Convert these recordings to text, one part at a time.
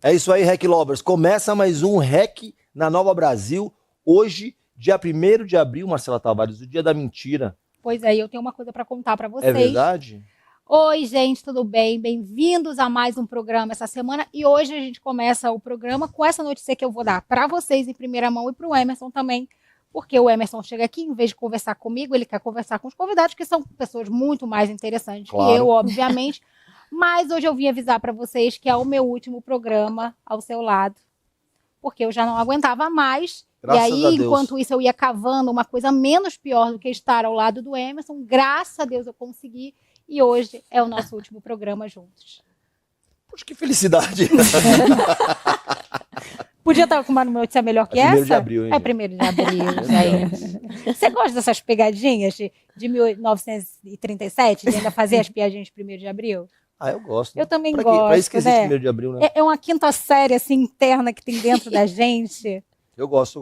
É isso aí, Rec Lovers. Começa mais um Rec na Nova Brasil. Hoje, dia 1º de abril, Marcela Tavares, o dia da mentira. Pois é, eu tenho uma coisa para contar para vocês. É verdade? Oi, gente, tudo bem? Bem-vindos a mais um programa essa semana. E hoje a gente começa o programa com essa notícia que eu vou dar para vocês em primeira mão e para o Emerson também. Porque o Emerson chega aqui, em vez de conversar comigo, ele quer conversar com os convidados, que são pessoas muito mais interessantes que eu, obviamente. Mas hoje eu vim avisar para vocês que é o meu último programa ao seu lado, porque eu já não aguentava mais. Graças e aí, enquanto isso, eu ia cavando uma coisa menos pior do que estar ao lado do Emerson. Graças a Deus eu consegui. E hoje é o nosso último programa juntos. Poxa, que felicidade! Podia estar com uma notícia melhor que essa? 1º de abril, hein? É 1º de abril, gente. Você gosta dessas pegadinhas de 1937, de ainda fazer as piadinhas de 1º de abril? Ah, eu gosto. Eu também pra gosto, pra isso que existe né? 1º de abril, né? É uma quinta série, assim, interna que tem dentro da gente. Eu gosto.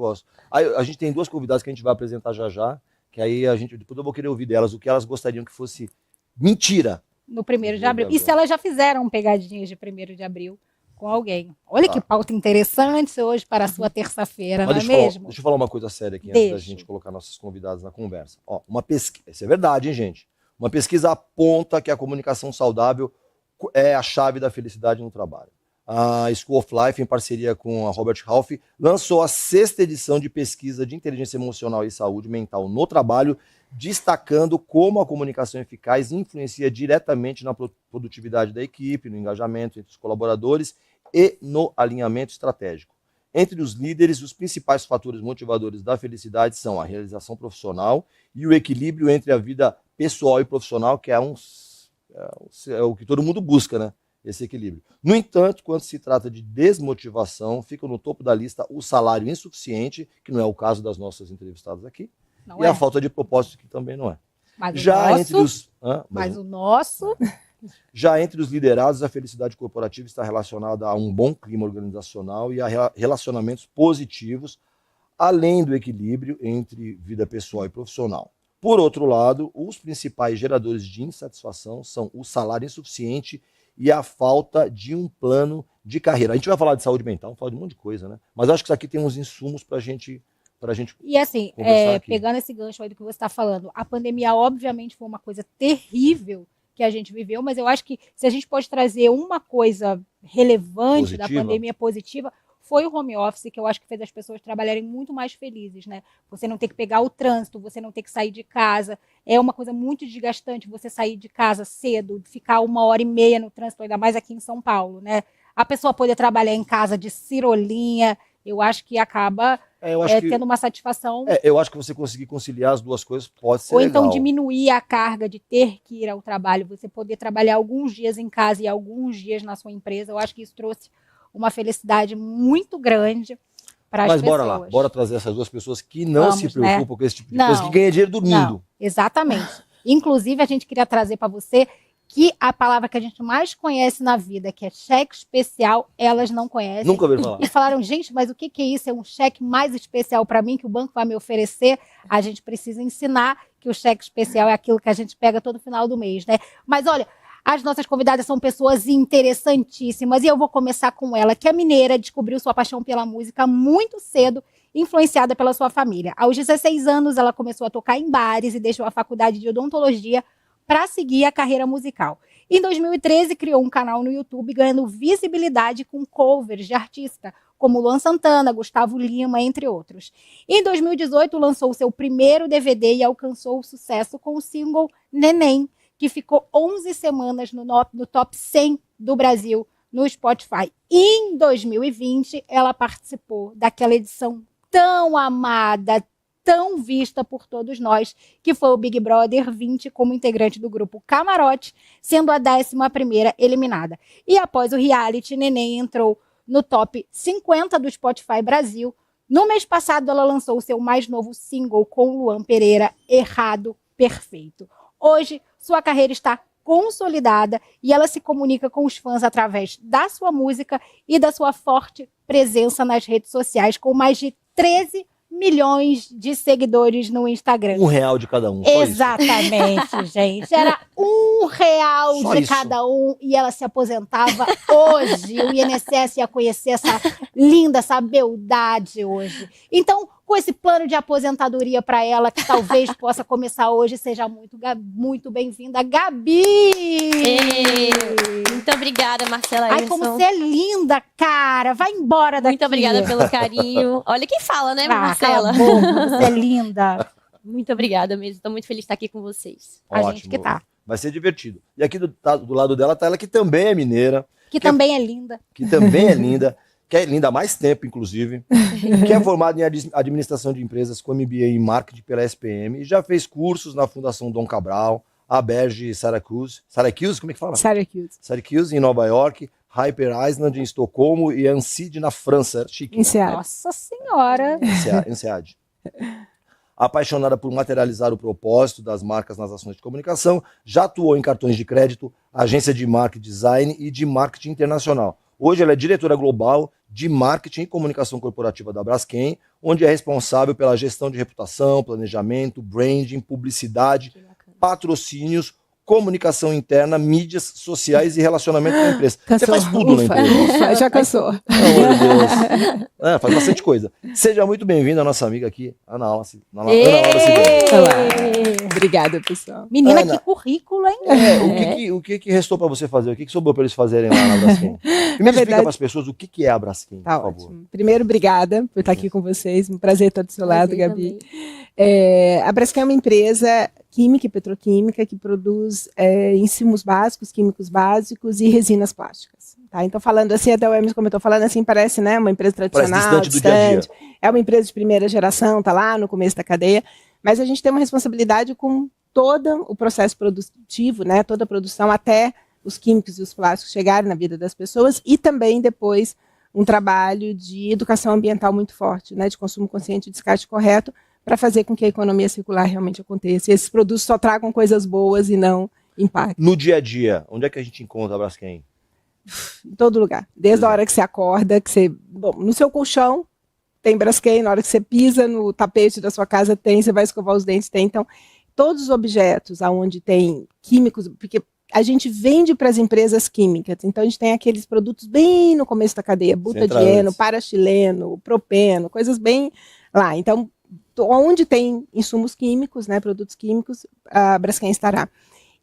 Aí, a gente tem duas convidadas que a gente vai apresentar já, que aí depois eu vou querer ouvir delas o que elas gostariam que fosse mentira. No 1º de abril. E se elas já fizeram pegadinhas de 1º de abril com alguém? Olha que pauta interessante hoje para a sua terça-feira, não é mesmo? Deixa eu falar uma coisa séria aqui antes da gente colocar nossos convidados na conversa. Ó, uma pesquisa, isso é verdade, hein, gente? Uma pesquisa aponta que a comunicação saudável é a chave da felicidade no trabalho. A School of Life, em parceria com a Robert Half, lançou a 6ª edição de pesquisa de inteligência emocional e saúde mental no trabalho, destacando como a comunicação eficaz influencia diretamente na produtividade da equipe, no engajamento entre os colaboradores e no alinhamento estratégico. Entre os líderes, os principais fatores motivadores da felicidade são a realização profissional e o equilíbrio entre a vida pessoal e profissional, que é o que todo mundo busca, né? Esse equilíbrio. No entanto, quando se trata de desmotivação, fica no topo da lista o salário insuficiente, que não é o caso das nossas entrevistadas aqui, e a falta de propósito, que também não é. Mas o nosso... Já entre os liderados, a felicidade corporativa está relacionada a um bom clima organizacional e a relacionamentos positivos, além do equilíbrio entre vida pessoal e profissional. Por outro lado, os principais geradores de insatisfação são o salário insuficiente e a falta de um plano de carreira. A gente vai falar de saúde mental, falar de um monte de coisa, né? Mas acho que isso aqui tem uns insumos para a gente. E assim, pegando esse gancho aí do que você está falando, a pandemia obviamente foi uma coisa terrível que a gente viveu, mas eu acho que se a gente pode trazer uma coisa relevante da pandemia positiva, foi o home office, que eu acho que fez as pessoas trabalharem muito mais felizes, né? Você não ter que pegar o trânsito, você não ter que sair de casa. É uma coisa muito desgastante você sair de casa cedo, ficar 1h30 no trânsito, ainda mais aqui em São Paulo, né? A pessoa poder trabalhar em casa de cirolinha, eu acho que acaba tendo uma satisfação. Eu acho que você conseguir conciliar as duas coisas pode ser Ou legal. então diminuir a carga de ter que ir ao trabalho, você poder trabalhar alguns dias em casa e alguns dias na sua empresa. Eu acho que isso trouxe uma felicidade muito grande para as pessoas. Mas bora trazer essas duas pessoas que não se preocupam com esse tipo de coisa, que ganham dinheiro dormindo. Não, exatamente. Inclusive, a gente queria trazer para você que a palavra que a gente mais conhece na vida, que é cheque especial, elas não conhecem. Nunca ouviram falar. E falaram, gente, mas o que é isso? É um cheque mais especial para mim que o banco vai me oferecer? A gente precisa ensinar que o cheque especial é aquilo que a gente pega todo final do mês, né? Mas olha, as nossas convidadas são pessoas interessantíssimas e eu vou começar com ela, que é mineira, descobriu sua paixão pela música muito cedo, influenciada pela sua família. Aos 16 anos, ela começou a tocar em bares e deixou a faculdade de odontologia para seguir a carreira musical. Em 2013, criou um canal no YouTube, ganhando visibilidade com covers de artistas, como Luan Santana, Gustavo Lima, entre outros. Em 2018, lançou seu primeiro DVD e alcançou o sucesso com o single Neném, que ficou 11 semanas no top 100 do Brasil no Spotify. Em 2020, ela participou daquela edição tão amada, tão vista por todos nós, que foi o Big Brother 20 como integrante do grupo Camarote, sendo a 11ª eliminada. E após o reality, Neném entrou no top 50 do Spotify Brasil. No mês passado, ela lançou o seu mais novo single com Luan Pereira, Errado Perfeito. Hoje, sua carreira está consolidada e ela se comunica com os fãs através da sua música e da sua forte presença nas redes sociais, com mais de 13 milhões de seguidores no Instagram. R$1 de cada um. Só Exatamente, gente. Era R$1 Só de isso. cada um e ela se aposentava hoje. O INSS ia conhecer essa linda, essa beldade hoje. Então, com esse plano de aposentadoria para ela, que talvez possa começar hoje, seja muito bem-vinda, Gabi! Muito obrigada, Marcela. Ai, como você é linda, cara! Vai embora daqui. Muito obrigada pelo carinho. Olha quem fala, né, Marcela? Cala a boca, você é linda. Muito obrigada mesmo. Estou muito feliz de estar aqui com vocês. A gente que tá. Vai ser divertido. E aqui do lado dela tá ela, que também é mineira. Que também é linda. Que também é linda. Que é linda há mais tempo, inclusive. Que é formada em administração de empresas com MBA em marketing pela SPM. E já fez cursos na Fundação Dom Cabral, Aberge Syracuse. Syracuse, como é que fala? Syracuse, em Nova York. Hyper Island, em Estocolmo. E Ansid, na França. Chique. Nossa Senhora. INSEAD. Apaixonada por materializar o propósito das marcas nas ações de comunicação, já atuou em cartões de crédito, agência de marketing design e de marketing internacional. Hoje ela é diretora global de marketing e comunicação corporativa da Braskem, onde é responsável pela gestão de reputação, planejamento, branding, publicidade, patrocínios, comunicação interna, mídias sociais e relacionamento com a empresa. Você faz tudo na empresa. Já cansou. Pelo amor de Deus. Faz bastante coisa. Seja muito bem-vinda, a nossa amiga aqui, Ana Laura. Ana Laura Silveira. Olá. Obrigada, pessoal. Menina, Ana, que currículo, hein? O que restou para você fazer? O que sobrou para eles fazerem lá na Braskem? Primeiro explica para as pessoas o que é a Braskem, Tá por favor. ótimo. Primeiro, obrigada por estar aqui com vocês. Um prazer estar do seu lado, Gabi. A Braskem é uma empresa química e petroquímica que produz insumos básicos, químicos básicos e resinas plásticas. Tá? Então, falando assim, até o Emerson comentou, falando assim, parece, né, uma empresa tradicional, distante do dia a dia. É uma empresa de primeira geração, tá lá no começo da cadeia, mas a gente tem uma responsabilidade com todo o processo produtivo, né, toda a produção até os químicos e os plásticos chegarem na vida das pessoas e também depois um trabalho de educação ambiental muito forte, né, de consumo consciente e descarte correto, para fazer com que a economia circular realmente aconteça. E esses produtos só tragam coisas boas e não impacto. No dia a dia, onde é que a gente encontra a Braskem? Em todo lugar. Desde a hora que você acorda, no seu colchão tem Braskem, na hora que você pisa no tapete da sua casa tem, você vai escovar os dentes, tem. Então, todos os objetos onde tem químicos, porque a gente vende para as empresas químicas, então a gente tem aqueles produtos bem no começo da cadeia, butadieno, parastileno, propeno, coisas bem lá. Então, onde tem insumos químicos, né, produtos químicos, a Braskem estará.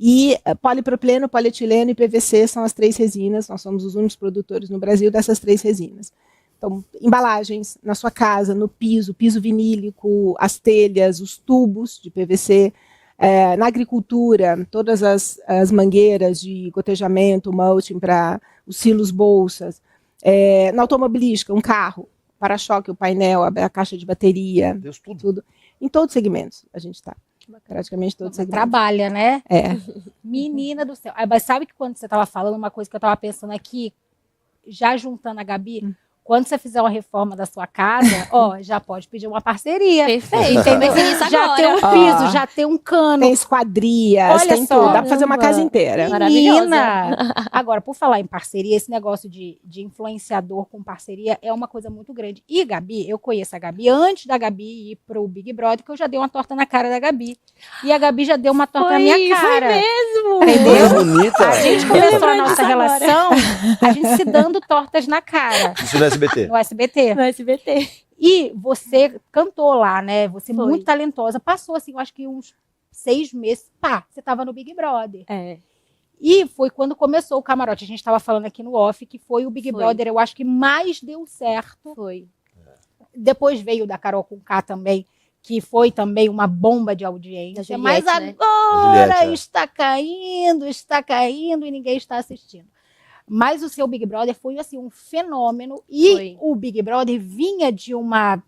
E polipropileno, polietileno e PVC são as 3 resinas, nós somos os únicos produtores no Brasil dessas 3 resinas. Então, embalagens na sua casa, no piso vinílico, as telhas, os tubos de PVC, na agricultura, todas as mangueiras de gotejamento, mulching para os silos bolsas, na automobilística, um carro, para-choque, o painel, a caixa de bateria, Deus, tudo. Em todos os segmentos a gente está. Praticamente todos os segmentos. Trabalha, né? Menina do céu. Mas sabe que quando você estava falando, uma coisa que eu estava pensando aqui, já juntando a Gabi, quando você fizer uma reforma da sua casa, já pode pedir uma parceria. Perfeito. Entendeu? Já tem um piso, já tem um cano. Tem esquadrias, tem só, tudo. Dá para fazer uma casa inteira. Menina! Agora, por falar em parceria, esse negócio de influenciador com parceria é uma coisa muito grande. E Gabi, eu conheço a Gabi antes da Gabi ir pro Big Brother, que eu já dei uma torta na cara da Gabi. E a Gabi já deu uma torta na minha cara. Foi mesmo! Entendeu? Bonita. A gente começou a nossa relação, a gente se dando tortas na cara. Isso no SBT. No SBT. No SBT. E você cantou lá, né? Você Foi. muito talentosa. Passou, assim, eu acho que uns 6 meses. Você tava no Big Brother. E foi quando começou o camarote. A gente estava falando aqui no off que foi o Big Brother, eu acho que mais deu certo. Foi. Depois veio o da Carol Conká também, que foi também uma bomba de audiência. Da Mas Juliette, né? agora Juliette, está caindo e ninguém está assistindo. Mas o seu Big Brother foi assim um fenômeno. E o Big Brother vinha de uma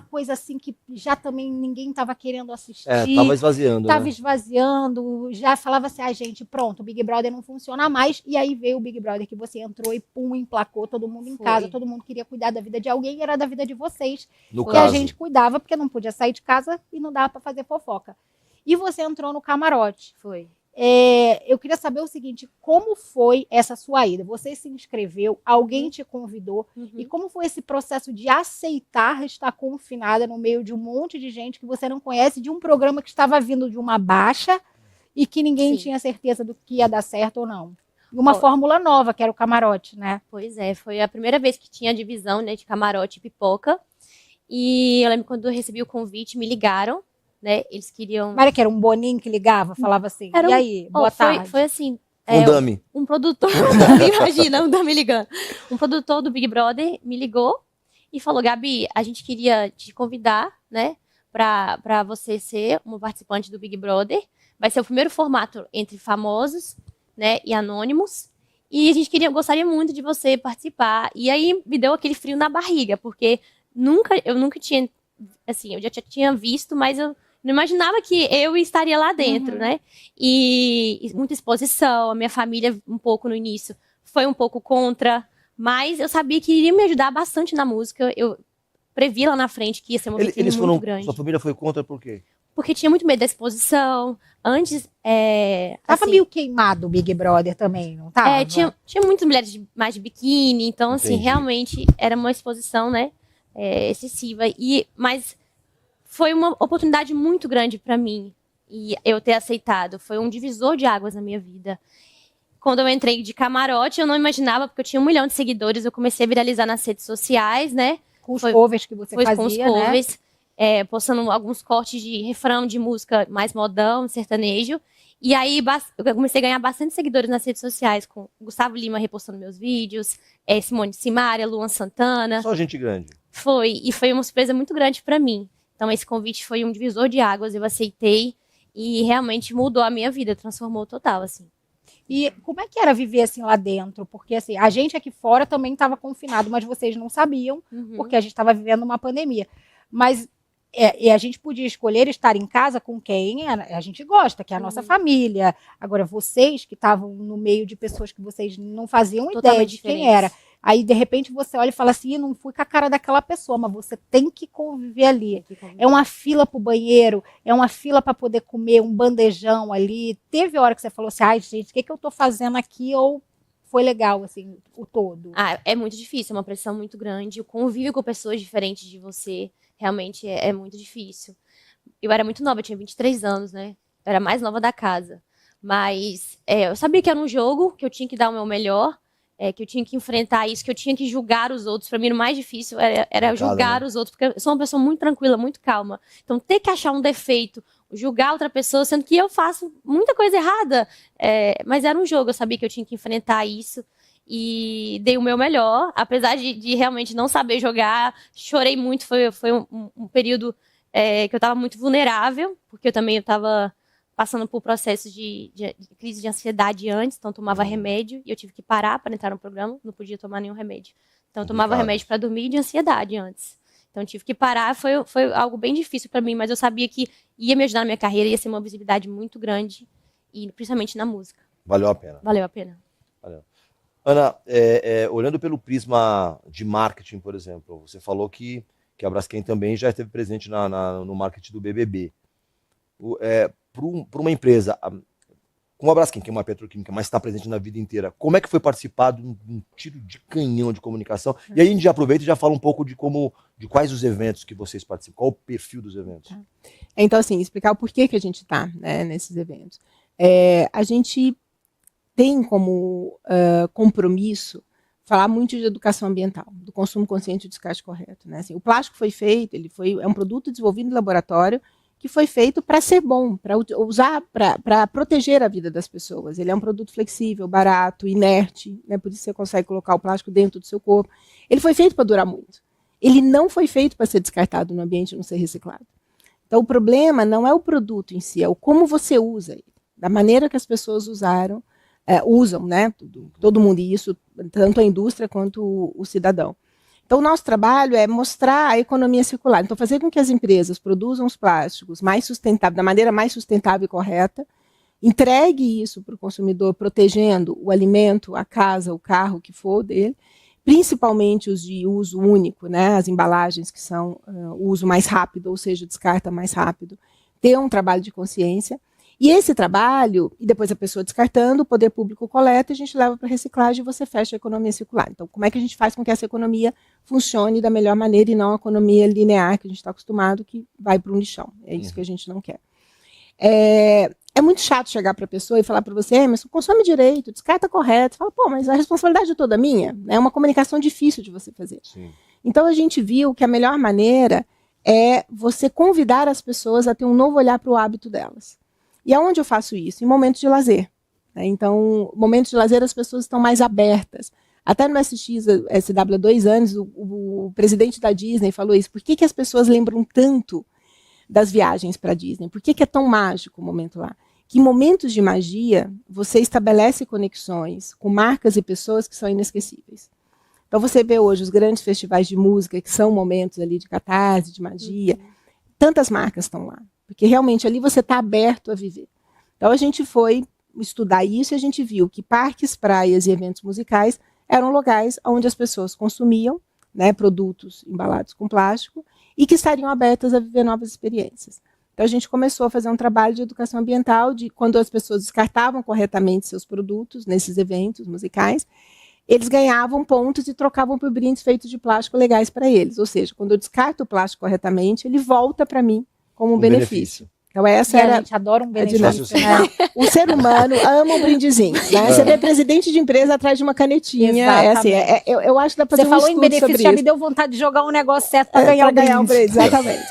coisa assim que já também ninguém estava querendo assistir. Tava esvaziando. Tava esvaziando, já falava assim, gente, pronto, o Big Brother não funciona mais. E aí veio o Big Brother que você entrou e emplacou todo mundo em casa, todo mundo queria cuidar da vida de alguém e era da vida de vocês. No que caso. a gente cuidava, porque não podia sair de casa e não dava para fazer fofoca. E você entrou no camarote. Foi. eu queria saber o seguinte, como foi essa sua ida? Você se inscreveu, alguém te convidou, e como foi esse processo de aceitar estar confinada no meio de um monte de gente que você não conhece, de um programa que estava vindo de uma baixa e que ninguém tinha certeza do que ia dar certo ou não? E uma fórmula nova, que era o camarote, né? Pois é, foi a primeira vez que tinha a divisão, né, de camarote e pipoca. E eu lembro quando eu recebi o convite, me ligaram, né? Eles queriam. Mas era que era um boninho que ligava, falava assim, e aí, boa tarde. Foi assim. Dummy. Um produtor, imagina, um dummy ligando. Um produtor do Big Brother me ligou e falou: Gabi, a gente queria te convidar, né, para você ser uma participante do Big Brother. Vai ser o primeiro formato entre famosos, né, e anônimos. E a gente gostaria muito de você participar. E aí me deu aquele frio na barriga, porque eu nunca tinha, assim, eu já tinha visto, mas eu não imaginava que eu estaria lá dentro, né? E muita exposição, a minha família um pouco no início foi um pouco contra, mas eu sabia que iria me ajudar bastante na música. Eu previ lá na frente que ia ser uma vitrine muito grande. Sua família foi contra por quê? Porque tinha muito medo da exposição. Antes, Tava assim, meio queimado o Big Brother também, não tava? tinha muitas mulheres mais de biquíni, então, assim, Entendi. realmente era uma exposição, né, excessiva. Mas foi uma oportunidade muito grande para mim, e eu ter aceitado. Foi um divisor de águas na minha vida. Quando eu entrei de camarote, eu não imaginava, porque eu tinha 1 milhão de seguidores, eu comecei a viralizar nas redes sociais, né? Com os covers que você fazia, com os né? covers, postando alguns cortes de refrão de música mais modão, sertanejo. E aí eu comecei a ganhar bastante seguidores nas redes sociais, com Gustavo Lima repostando meus vídeos, Simone Simaria, Luan Santana. Só gente grande. E foi uma surpresa muito grande para mim. Então esse convite foi um divisor de águas, eu aceitei e realmente mudou a minha vida, transformou total, assim. E como é que era viver assim lá dentro? Porque assim, a gente aqui fora também estava confinado, mas vocês não sabiam, porque a gente estava vivendo uma pandemia. Mas e a gente podia escolher estar em casa com quem a gente gosta, que é a nossa família. Agora, vocês que estavam no meio de pessoas que vocês não faziam ideia de quem era. Aí, de repente, você olha e fala assim, não fui com a cara daquela pessoa, mas você tem que conviver ali. É uma fila para o banheiro, é uma fila para poder comer um bandejão ali. Teve hora que você falou assim, ai, gente, o que eu estou fazendo aqui? Ou foi legal, assim, o todo? É muito difícil, é uma pressão muito grande. O convívio com pessoas diferentes de você realmente é muito difícil. Eu era muito nova, eu tinha 23 anos, né? Eu era a mais nova da casa. Mas eu sabia que era um jogo, que eu tinha que dar o meu melhor, que eu tinha que enfrentar isso, que eu tinha que julgar os outros. Para mim, o mais difícil era julgar os outros, porque eu sou uma pessoa muito tranquila, muito calma. Então, ter que achar um defeito, julgar outra pessoa, sendo que eu faço muita coisa errada. Mas era um jogo, eu sabia que eu tinha que enfrentar isso. E dei o meu melhor, apesar de realmente não saber jogar, chorei muito, foi um período que eu estava muito vulnerável, porque eu também estava passando por processos de crise de ansiedade antes, então eu tomava remédio, e eu tive que parar para entrar no programa, não podia tomar nenhum remédio. Então eu tomava remédio para dormir e de ansiedade antes. Então eu tive que parar, foi algo bem difícil para mim, mas eu sabia que ia me ajudar na minha carreira, ia ser uma visibilidade muito grande, e principalmente na música. Valeu a pena. Valeu a pena. Valeu. Ana, olhando pelo prisma de marketing, por exemplo, você falou que a Braskem também já esteve presente no marketing do BBB. Para uma empresa como a Braskem, que é uma petroquímica, mas está presente na vida inteira, como é que foi participar de um tiro de canhão de comunicação? E aí a gente já aproveita e já fala um pouco de quais os eventos que vocês participam, qual o perfil dos eventos. Então, assim, explicar o porquê que a gente está, né, nesses eventos. A gente tem como compromisso falar muito de educação ambiental, do consumo consciente e do descarte correto, né? Assim, o plástico foi feito, é um produto desenvolvido em laboratório que foi feito para ser bom, para usar, para proteger a vida das pessoas. Ele é um produto flexível, barato, inerte, né? Por isso você consegue colocar o plástico dentro do seu corpo. Ele foi feito para durar muito. Ele não foi feito para ser descartado no ambiente e não ser reciclado. Então, o problema não é o produto em si, é o como você usa ele, da maneira que as pessoas usam, né? Todo mundo, e isso, tanto a indústria quanto o cidadão. Então, o nosso trabalho é mostrar a economia circular. Então, fazer com que as empresas produzam os plásticos mais sustentáveis, da maneira mais sustentável e correta, entregue isso para o consumidor, protegendo o alimento, a casa, o carro, o que for dele, principalmente os de uso único, né? As embalagens que são o uso mais rápido, ou seja, descarta mais rápido, ter um trabalho de consciência. E esse trabalho, e depois a pessoa descartando, o poder público coleta, a gente leva para reciclagem e você fecha a economia circular. Então, como é que a gente faz com que essa economia funcione da melhor maneira e não a economia linear que a gente está acostumado, que vai para um lixão. É isso que a gente não quer. É muito chato chegar para a pessoa e falar para você, mas consome direito, descarta correto. Fala, pô, mas a responsabilidade é toda minha. É uma comunicação difícil de você fazer. Sim. Então, a gente viu que a melhor maneira é você convidar as pessoas a ter um novo olhar para o hábito delas. E aonde eu faço isso? Em momentos de lazer. Né? Então, momentos de lazer as pessoas estão mais abertas. Até no SW há 2 anos, o presidente da Disney falou isso. Por que as pessoas lembram tanto das viagens para a Disney? Por que é tão mágico o momento lá? Que em momentos de magia, você estabelece conexões com marcas e pessoas que são inesquecíveis. Então, você vê hoje os grandes festivais de música, que são momentos ali de catarse, de magia. Tantas marcas estão lá. Porque realmente ali você está aberto a viver. Então a gente foi estudar isso e a gente viu que parques, praias e eventos musicais eram locais onde as pessoas consumiam, né, produtos embalados com plástico e que estariam abertas a viver novas experiências. Então a gente começou a fazer um trabalho de educação ambiental, de quando as pessoas descartavam corretamente seus produtos nesses eventos musicais, eles ganhavam pontos e trocavam por brindes feitos de plástico legais para eles. Ou seja, quando eu descarto o plástico corretamente, ele volta para mim como um benefício. Então essa era... A gente adora um benefício, né? O ser humano ama um brindezinho. Né? Você vê presidente de empresa atrás de uma canetinha. Eu acho que dá para fazer um estudo. Você falou em benefício, já isso. me deu vontade de jogar um negócio certo para ganhar um brinde. Exatamente.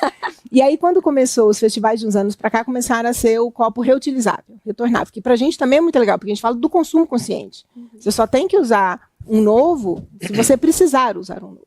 E aí, quando começou os festivais de uns anos para cá, começaram a ser o copo reutilizável, retornável. Que para a gente também é muito legal, porque a gente fala do consumo consciente. Você só tem que usar um novo se você precisar usar um novo.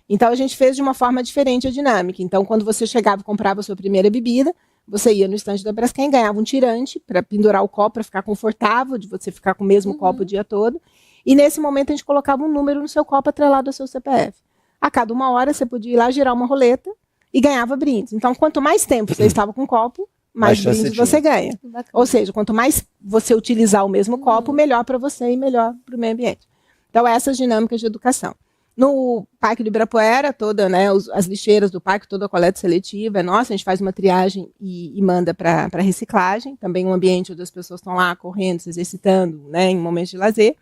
Então, a gente fez de uma forma diferente a dinâmica. Então, quando você chegava e comprava a sua primeira bebida, você ia no estande da Braskem, ganhava um tirante para pendurar o copo, para ficar confortável, de você ficar com o mesmo copo o dia todo. E, nesse momento, a gente colocava um número no seu copo atrelado ao seu CPF. A cada 1 hora, você podia ir lá, girar uma roleta e ganhava brindes. Então, quanto mais tempo você estava com o copo, mais brindes você ganha. Ou seja, quanto mais você utilizar o mesmo copo, melhor para você e melhor para o meio ambiente. Então, essas dinâmicas de educação. No Parque do Ibirapuera, toda, né, as lixeiras do parque, toda a coleta seletiva é nossa, a gente faz uma triagem e manda para reciclagem, também um ambiente onde as pessoas estão lá correndo, se exercitando, né, em momentos de lazer.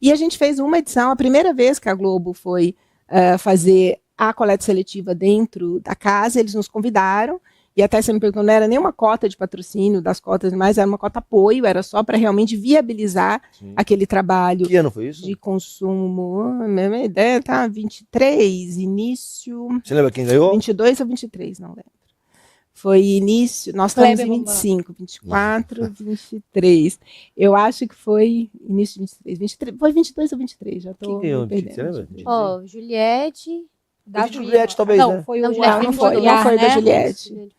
E a gente fez uma edição, a primeira vez que a Globo foi fazer a coleta seletiva dentro da casa, eles nos convidaram, e até você me perguntou, não era nenhuma cota de patrocínio das cotas, mas era uma cota apoio, era só para realmente viabilizar aquele trabalho. Que ano foi isso? De consumo. Minha ideia tá 23, início. Você lembra quem ganhou? 22 ou 23, não lembro. Foi início. Nós estamos em 25, 24, 23. Eu acho que foi início de 23. Foi 22 ou 23, já estou perdendo. Você lembra? Ó, Juliette. Da Juliette, talvez, não, né? Foi Não, o Juliette não foi foi né? da Juliette.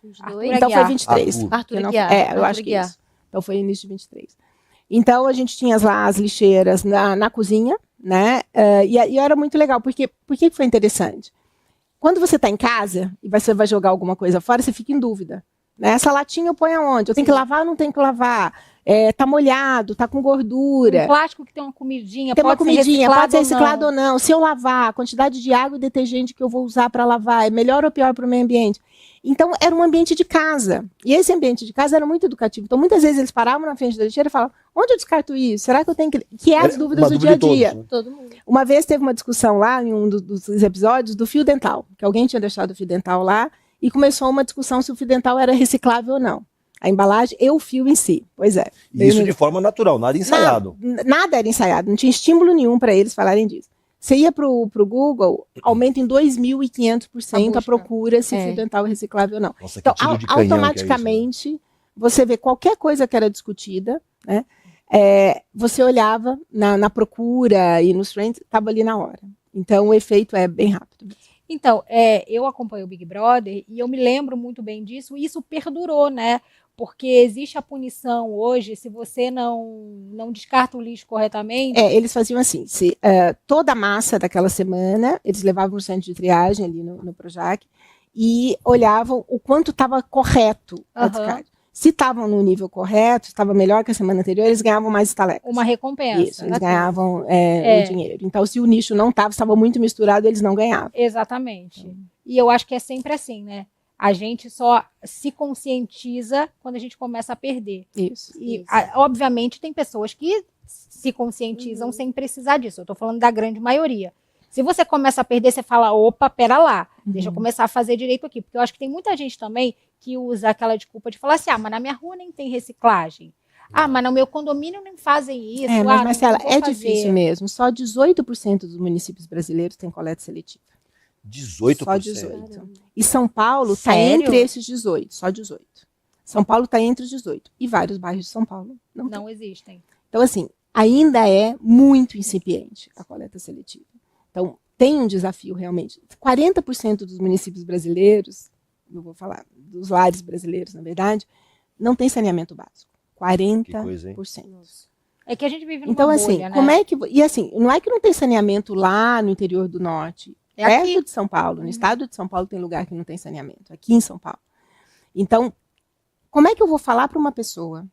Então foi 23. Arthur Eu Aguiar. acho que isso. Então foi início de 23. Então a gente tinha lá as lixeiras na cozinha, né? E era muito legal, porque por que foi interessante? Quando você está em casa e você vai jogar alguma coisa fora, você fica em dúvida. Né? Essa latinha eu ponho aonde? Eu tenho que lavar ou não tenho que lavar? Tá molhado, tá com gordura. Um plástico que tem uma comidinha, tem uma comidinha, pode ser reciclado ou ou não. Se eu lavar, a quantidade de água e detergente que eu vou usar para lavar é melhor ou pior para o meio ambiente? Então, era um ambiente de casa. E esse ambiente de casa era muito educativo. Então, muitas vezes eles paravam na frente da lixeira e falavam, onde eu descarto isso? Será que eu tenho que... Que é as dúvidas do dia a dia. Todos, né? Todo mundo. Uma vez teve uma discussão lá, em um dos episódios, do fio dental. Que alguém tinha deixado o fio dental lá e começou uma discussão se o fio dental era reciclável ou não. A embalagem e o fio em si. Pois é. E isso de forma natural, nada ensaiado. Nada era ensaiado, não tinha estímulo nenhum para eles falarem disso. Você ia para o Google, aumenta em 2.500% a procura se fio dental é reciclável ou não. Nossa, então, que tiro de canhão automaticamente, que é isso, né? você vê qualquer coisa que era discutida, né? Você olhava na procura e nos trends, estava ali na hora. Então, o efeito é bem rápido. Então, eu acompanho o Big Brother e eu me lembro muito bem disso, e isso perdurou, né? Porque existe a punição hoje, se você não descarta o lixo corretamente. Eles faziam assim, toda a massa daquela semana, eles levavam no centro de triagem ali no Projac e olhavam o quanto estava correto a descarte. Se estavam no nível correto, estava melhor que a semana anterior, eles ganhavam mais estalecas. Uma recompensa. Isso, eles ganhavam o dinheiro. Então, se o nicho não estava muito misturado, eles não ganhavam. Exatamente. E eu acho que é sempre assim, né? A gente só se conscientiza quando a gente começa a perder. Isso. E, obviamente, tem pessoas que se conscientizam sem precisar disso. Eu estou falando da grande maioria. Se você começa a perder, você fala, opa, pera lá, deixa eu começar a fazer direito aqui. Porque eu acho que tem muita gente também que usa aquela desculpa de falar assim, mas na minha rua nem tem reciclagem. Mas no meu condomínio nem fazem isso. Mas Marcela, não vou fazer. difícil mesmo. Só 18% dos municípios brasileiros têm coleta seletiva. 18%? Só 18%. E São Paulo está Sério? entre esses 18, só 18. São Paulo está entre os 18. E vários bairros de São Paulo não existem. Então, assim, ainda é muito incipiente a coleta seletiva. Então, tem um desafio realmente. 40% dos municípios brasileiros, eu vou falar dos lares brasileiros, na verdade, não tem saneamento básico. 40%. Que coisa, hein? É que a gente vive numa Então, bolha, assim, né? como é que... E assim, não é que não tem saneamento lá no interior do norte. É aqui. Perto de São Paulo, no estado de São Paulo tem lugar que não tem saneamento. Aqui em São Paulo. Então, como é que eu vou falar para uma pessoa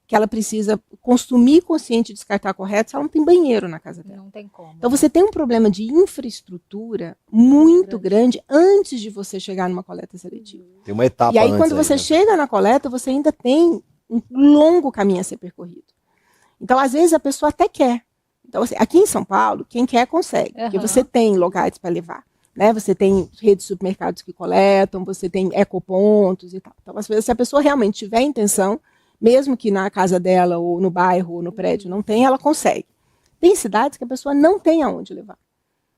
que ela precisa consumir consciente e descartar correto se ela não tem banheiro na casa dela? Não tem como. Então, você tem um problema de infraestrutura muito grande antes de você chegar numa coleta seletiva. Tem uma etapa E aí, antes quando você né? chega na coleta, você ainda tem um longo caminho a ser percorrido. Então, às vezes, a pessoa até quer. Então, assim, aqui em São Paulo, quem quer consegue. Porque você tem locais para levar. Né? Você tem redes de supermercados que coletam, você tem ecopontos e tal. Então, às vezes, se a pessoa realmente tiver intenção, mesmo que na casa dela, ou no bairro, ou no prédio não tenha, ela consegue. Tem cidades que a pessoa não tem aonde levar.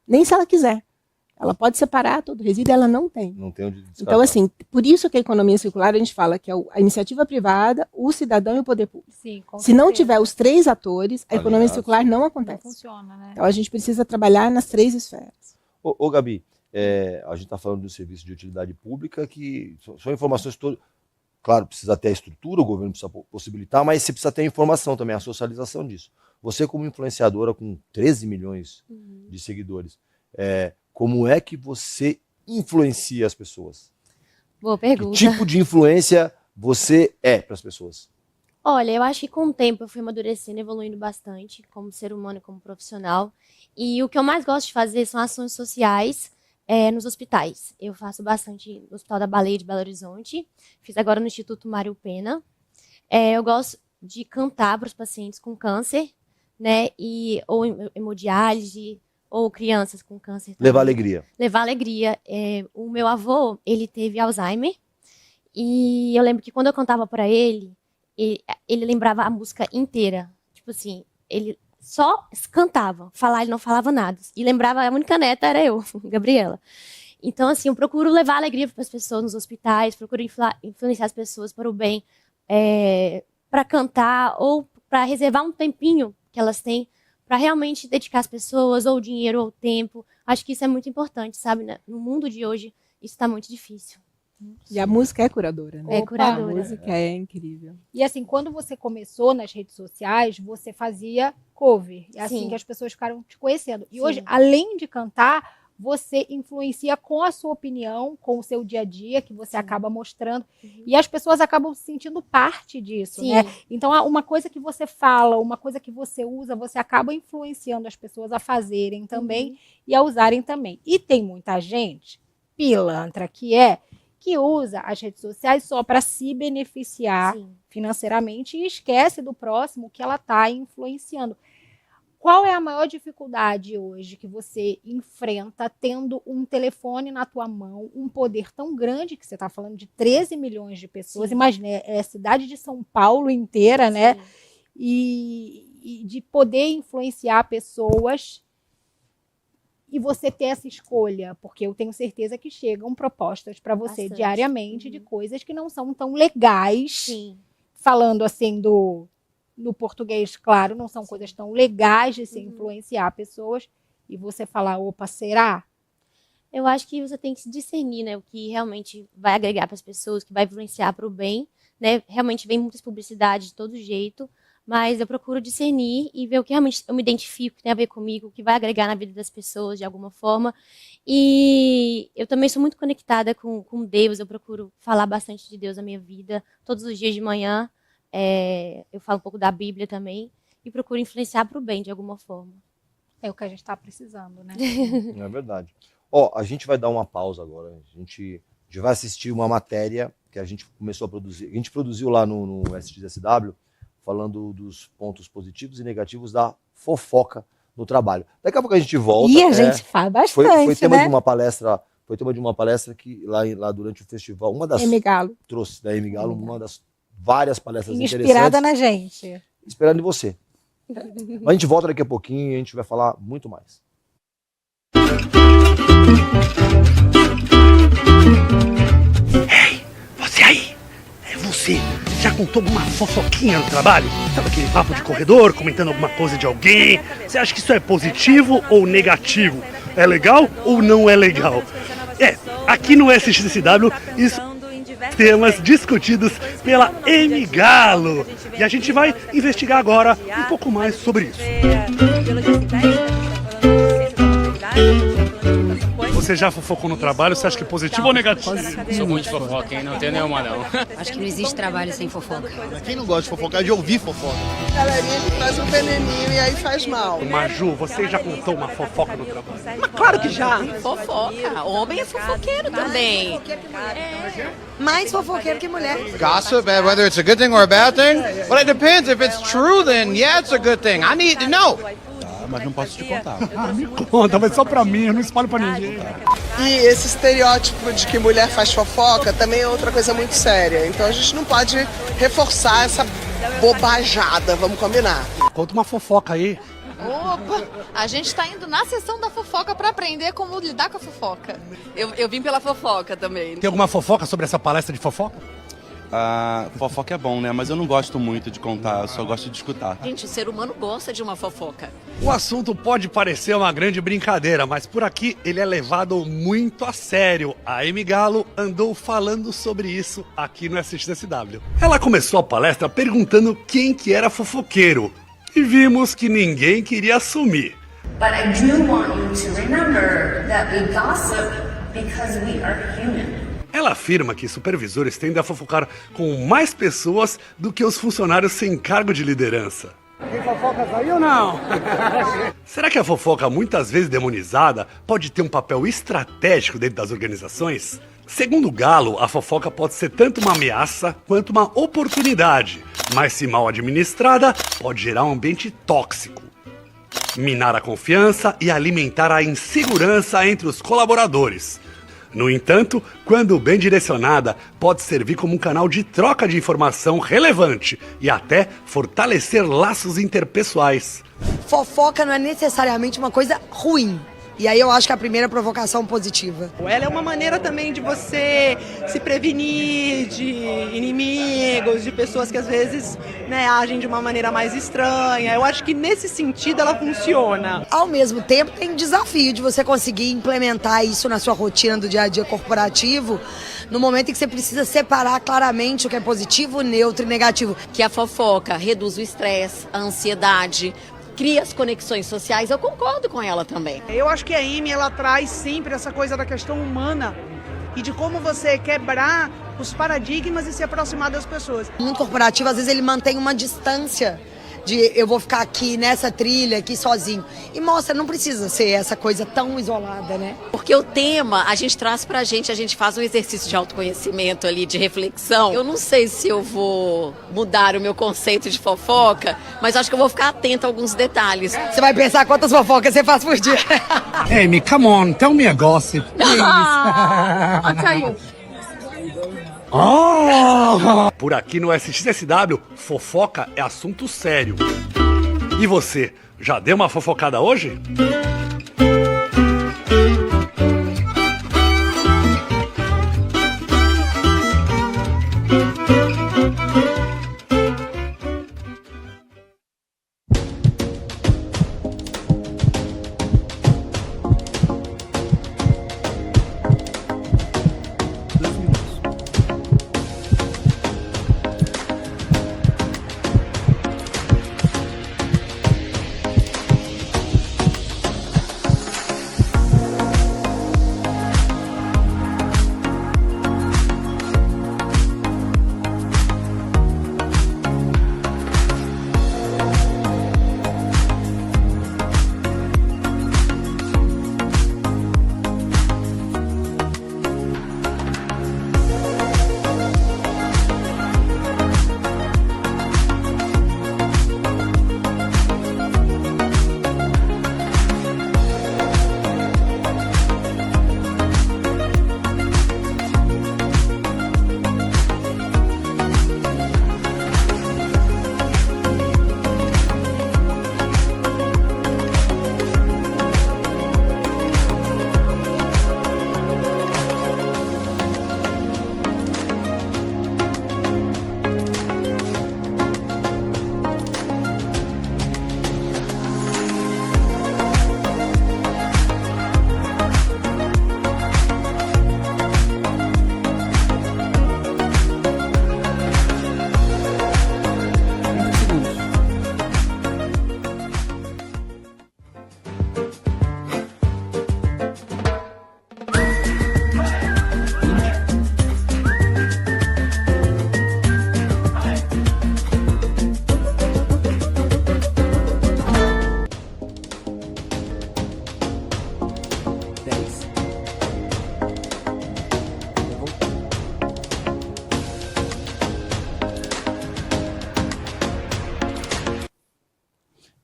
Nem se ela quiser. Ela pode separar todo o resíduo, ela não tem. Não tem onde descartar. Então, assim, por isso que a economia circular, a gente fala que é a iniciativa privada, o cidadão e o poder público. Sim, com Se não certeza. tiver os três atores, a economia Aliás, circular não Não acontece. funciona, né? Então, a gente precisa trabalhar nas três esferas. Ô Gabi, a gente está falando de um serviço de utilidade pública que são informações todas. Claro, precisa ter a estrutura, o governo precisa possibilitar, mas você precisa ter a informação também, a socialização disso. Você, como influenciadora com 13 milhões de seguidores, como é que você influencia as pessoas? Boa Que pergunta. tipo de influência você é para as pessoas? Olha, eu acho que com o tempo eu fui amadurecendo, evoluindo bastante como ser humano e como profissional. E o que eu mais gosto de fazer são ações sociais nos hospitais. Eu faço bastante no Hospital da Baleia de Belo Horizonte, fiz agora no Instituto Mário Pena. Eu gosto de cantar para os pacientes com câncer, né? Ou hemodiálise, ou crianças com câncer também. Levar alegria. Levar alegria. O meu avô, ele teve Alzheimer, e eu lembro que quando eu cantava para ele lembrava a música inteira. Tipo assim, ele só cantava, falar ele não falava nada. E lembrava, a única neta era eu, Gabriela. Então, assim, eu procuro levar alegria para as pessoas nos hospitais, procuro influenciar as pessoas para o bem, para cantar ou para reservar um tempinho que elas têm para realmente dedicar as pessoas, ou dinheiro, ou tempo. Acho que isso é muito importante, sabe? No mundo de hoje, isso está muito difícil. E a música é curadora, né? É curadora. A música é incrível. E assim, quando você começou nas redes sociais, você fazia cover. E assim Sim. que as pessoas ficaram te conhecendo. E Sim. hoje, além de cantar, você influencia com a sua opinião, com o seu dia a dia, que você acaba mostrando. E as pessoas acabam se sentindo parte disso, Sim. né? Então, uma coisa que você fala, uma coisa que você usa, você acaba influenciando as pessoas a fazerem também e a usarem também. E tem muita gente, pilantra, que usa as redes sociais só para se beneficiar Sim. financeiramente e esquece do próximo que ela está influenciando. Qual é a maior dificuldade hoje que você enfrenta tendo um telefone na tua mão, um poder tão grande, que você está falando de 13 milhões de pessoas, Sim. imagina, é a cidade de São Paulo inteira, né? Sim. E de poder influenciar pessoas e você ter essa escolha, porque eu tenho certeza que chegam propostas para você Bastante. diariamente de coisas que não são tão legais, Sim. falando assim no português, claro, não são coisas tão legais de se influenciar pessoas, e você falar, opa, será? Eu acho que você tem que se discernir, né? O que realmente vai agregar para as pessoas, que vai influenciar para o bem, né? Realmente vem muitas publicidades de todo jeito, mas eu procuro discernir e ver o que realmente eu me identifico, que tem a ver comigo, o que vai agregar na vida das pessoas de alguma forma. E eu também sou muito conectada com Deus, eu procuro falar bastante de Deus na minha vida, todos os dias de manhã. Eu falo um pouco da Bíblia também e procuro influenciar para o bem de alguma forma. É o que a gente está precisando, né? É verdade. Ó, a gente vai dar uma pausa agora. A gente gente vai assistir uma matéria que a gente começou a produzir. A gente produziu lá no SXSW, falando dos pontos positivos e negativos da fofoca no trabalho. Daqui a pouco a gente volta. E a gente faz bastante, foi tema né? de uma palestra. Foi tema de uma palestra que lá durante o festival, uma das Galo. trouxe da Amy Gallo, uma das várias palestras Inspirada interessantes. na gente. Esperando em você. Mas a gente volta daqui a pouquinho e a gente vai falar muito mais. Ei, você aí! É você! Já contou alguma fofoquinha no trabalho? Sabe aquele papo de corredor, comentando alguma coisa de alguém? Você acha que isso é positivo ou negativo? É legal ou não é legal? Aqui no SXSW, isso temas discutidos pela Amy Gallo. E a gente vai investigar agora um pouco mais sobre isso. Você já fofocou no trabalho? Você acha que é positivo ou negativo? Sou muito de fofoca, hein? Não tenho nenhuma, não. Acho que não existe trabalho sem fofoca. Quem não gosta de fofocar, é de ouvir fofoca. Galerinha que traz um veneninho e aí faz mal. Maju, você já contou uma fofoca no trabalho? Claro que já. Fofoca. Homem é fofoqueiro também. Mais fofoqueiro que mulher. Gossip, whether it's a good thing or a bad thing, but it depends. If it's true, then yeah, it's a good thing. I need to know. Mas não posso te contar. Me conta, mas só pra mim, eu não espalho pra ninguém. E esse estereótipo de que mulher faz fofoca também é outra coisa muito séria. Então a gente não pode reforçar essa bobajada, vamos combinar. Conta uma fofoca aí. Opa, a gente tá indo na sessão da fofoca pra aprender como lidar com a fofoca. Eu vim pela fofoca também. Tem alguma fofoca sobre essa palestra de fofoca? Fofoca é bom, né? Mas eu não gosto muito de contar, eu só gosto de escutar. Gente, o ser humano gosta de uma fofoca. O assunto pode parecer uma grande brincadeira, mas por aqui ele é levado muito a sério. A Amy Gallo andou falando sobre isso aqui no SXSW. Ela começou a palestra perguntando quem que era fofoqueiro. E vimos que ninguém queria assumir. But I do want you to remember that we gossip because we are human. Ela afirma que supervisores tendem a fofocar com mais pessoas do que os funcionários sem cargo de liderança. Tem fofocas aí ou não? Será que a fofoca, muitas vezes demonizada, pode ter um papel estratégico dentro das organizações? Segundo Gallo, a fofoca pode ser tanto uma ameaça quanto uma oportunidade, mas se mal administrada, pode gerar um ambiente tóxico, minar a confiança e alimentar a insegurança entre os colaboradores. No entanto, quando bem direcionada, pode servir como um canal de troca de informação relevante e até fortalecer laços interpessoais. Fofoca não é necessariamente uma coisa ruim. E aí eu acho que é a primeira provocação positiva. Ela é uma maneira também de você se prevenir de inimigos, de pessoas que às vezes agem de uma maneira mais estranha. Eu acho que nesse sentido ela funciona. Ao mesmo tempo tem desafio de você conseguir implementar isso na sua rotina do dia a dia corporativo, no momento em que você precisa separar claramente o que é positivo, neutro e negativo. Que a fofoca reduz o estresse, a ansiedade, cria as conexões sociais. Eu concordo com ela também. Eu acho que a Amy, ela traz sempre essa coisa da questão humana e de como você quebrar os paradigmas e se aproximar das pessoas. O mundo corporativo, às vezes, ele mantém uma distância de eu vou ficar aqui nessa trilha, aqui sozinho. E mostra, não precisa ser essa coisa tão isolada, né? Porque o tema a gente traz pra gente, a gente faz um exercício de autoconhecimento ali, de reflexão. Eu não sei se eu vou mudar o meu conceito de fofoca, mas acho que eu vou ficar atenta a alguns detalhes. Você vai pensar quantas fofocas você faz por dia. Amy, come on, tell me a gossip, please. I'll tell you. Por aqui no SXSW, fofoca é assunto sério. E você, já deu uma fofocada hoje?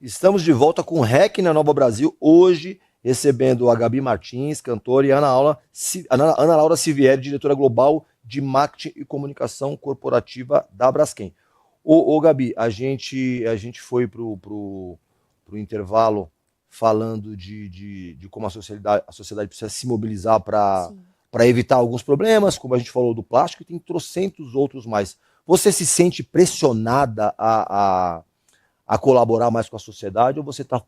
Estamos de volta com o REC na Nova Brasil, hoje recebendo a Gabi Martins, cantora, e Ana Laura Sivieri, diretora global de marketing e comunicação corporativa da Braskem. Ô Gabi, a gente foi pro intervalo falando de como a sociedade precisa se mobilizar para evitar alguns problemas, como a gente falou do plástico, e tem trocentos outros mais. Você se sente pressionada a colaborar mais com a sociedade, ou você está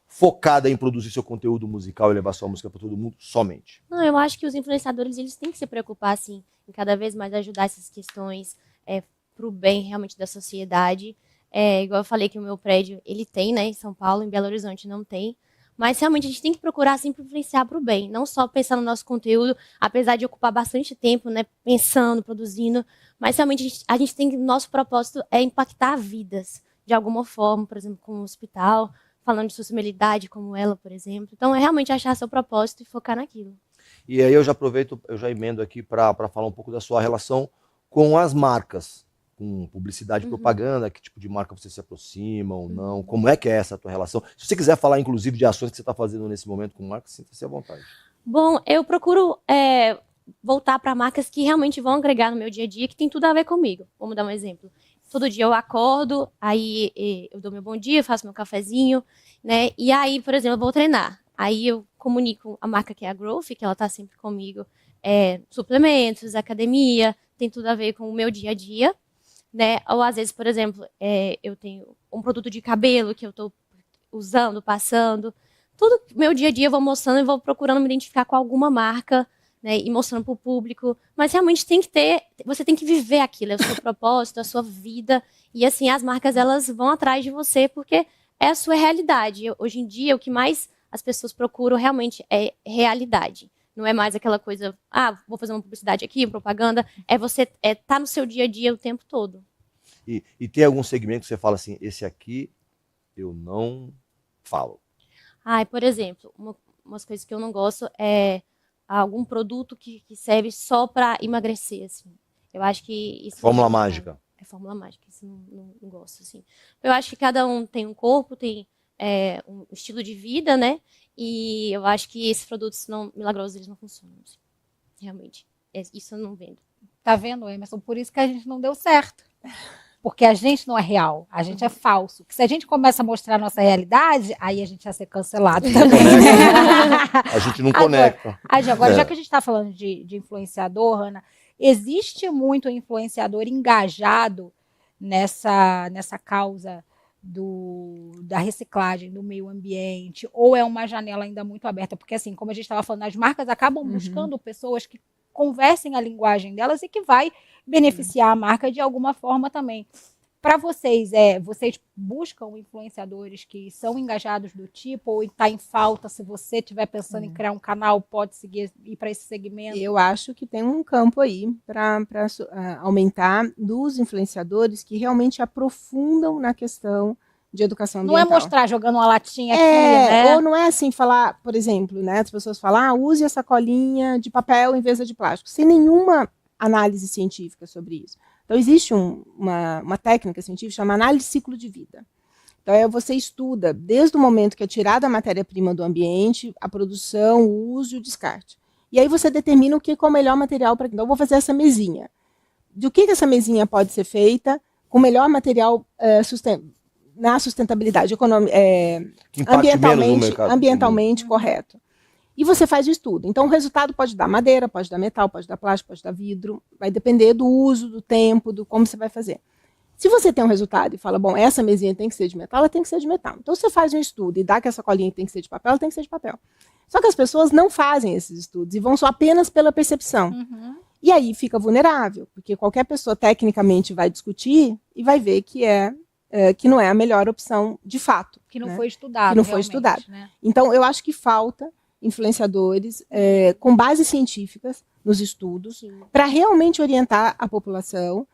focada em produzir seu conteúdo musical e levar sua música para todo mundo somente? Não, eu acho que os influenciadores eles têm que se preocupar assim, em cada vez mais ajudar essas questões para o bem realmente da sociedade. Igual eu falei que o meu prédio ele tem, né, em São Paulo, em Belo Horizonte não tem. Mas realmente a gente tem que procurar sempre influenciar para o bem, não só pensar no nosso conteúdo, apesar de ocupar bastante tempo, né, pensando, produzindo, mas realmente a gente tem que, nosso propósito é impactar vidas de alguma forma, por exemplo, com um hospital, falando de sustentabilidade como ela, por exemplo. Então é realmente achar seu propósito e focar naquilo. E aí eu já aproveito, eu já emendo aqui para falar um pouco da sua relação com as marcas, com publicidade e propaganda, que tipo de marca você se aproxima ou não, como é que é essa a tua relação? Se você quiser falar, inclusive, de ações que você está fazendo nesse momento com marcas, sinta-se à vontade. Bom, eu procuro voltar para marcas que realmente vão agregar no meu dia a dia, que tem tudo a ver comigo. Vamos dar um exemplo. Todo dia eu acordo, aí eu dou meu bom dia, faço meu cafezinho, né? E aí, por exemplo, eu vou treinar. Aí eu comunico a marca que é a Growth, que ela está sempre comigo, suplementos, academia, tem tudo a ver com o meu dia a dia. Né? Ou às vezes, por exemplo, eu tenho um produto de cabelo que eu estou usando, passando. Tudo meu dia a dia eu vou mostrando e vou procurando me identificar com alguma marca, né? E mostrando para o público. Mas realmente você tem que viver aquilo, é o seu propósito, a sua vida. E assim, as marcas elas vão atrás de você porque é a sua realidade. Hoje em dia, o que mais as pessoas procuram realmente é realidade. Não é mais aquela coisa, vou fazer uma publicidade aqui, propaganda. Você tá no seu dia a dia o tempo todo. E tem algum segmento que você fala assim, esse aqui eu não falo? Por exemplo, umas coisas que eu não gosto é algum produto que serve só para emagrecer, assim. Eu acho que isso... Fórmula mágica. Fórmula mágica, isso não gosto, assim. Eu acho que cada um tem um corpo, tem um estilo de vida, né? E eu acho que esses produtos milagrosos, eles não funcionam, assim. Realmente. Isso eu não vendo. Tá vendo, Emerson? Por isso que a gente não deu certo. Porque a gente não é real, a gente é falso. Porque se a gente começa a mostrar a nossa realidade, aí a gente ia ser cancelado também. A gente não conecta. Agora, já que a gente está falando de influenciador, Ana, existe muito influenciador engajado nessa causa da reciclagem, do meio ambiente, ou é uma janela ainda muito aberta? Porque, assim, como a gente estava falando, as marcas acabam buscando pessoas que conversem a linguagem delas e que vai beneficiar a marca de alguma forma também. Para vocês, vocês buscam influenciadores que são engajados do tipo, ou está em falta? Se você estiver pensando em criar um canal, pode ir para esse segmento? Eu acho que tem um campo aí para aumentar dos influenciadores que realmente aprofundam na questão de educação ambiental. Não é mostrar jogando uma latinha aqui, né? Ou não é assim falar, por exemplo, né? As pessoas falam, use a sacolinha de papel em vez de plástico, sem nenhuma análise científica sobre isso. Então, existe uma técnica científica chamada análise de ciclo de vida. Então, você estuda desde o momento que é tirada a matéria-prima do ambiente, a produção, o uso e o descarte. E aí você determina o que é o melhor material para... Então, eu vou fazer essa mesinha. De o que essa mesinha pode ser feita com o melhor material na sustentabilidade ambientalmente correto. E você faz o estudo. Então, o resultado pode dar madeira, pode dar metal, pode dar plástico, pode dar vidro. Vai depender do uso, do tempo, do como você vai fazer. Se você tem um resultado e fala, bom, essa mesinha tem que ser de metal, ela tem que ser de metal. Então, você faz um estudo e dá que essa colinha tem que ser de papel, ela tem que ser de papel. Só que as pessoas não fazem esses estudos e vão só apenas pela percepção. E aí fica vulnerável, porque qualquer pessoa tecnicamente vai discutir e vai ver que não é a melhor opção de fato. Que não foi estudado. Que não foi estudado. Né? Então, eu acho que falta influenciadores com bases científicas nos estudos para realmente orientar a população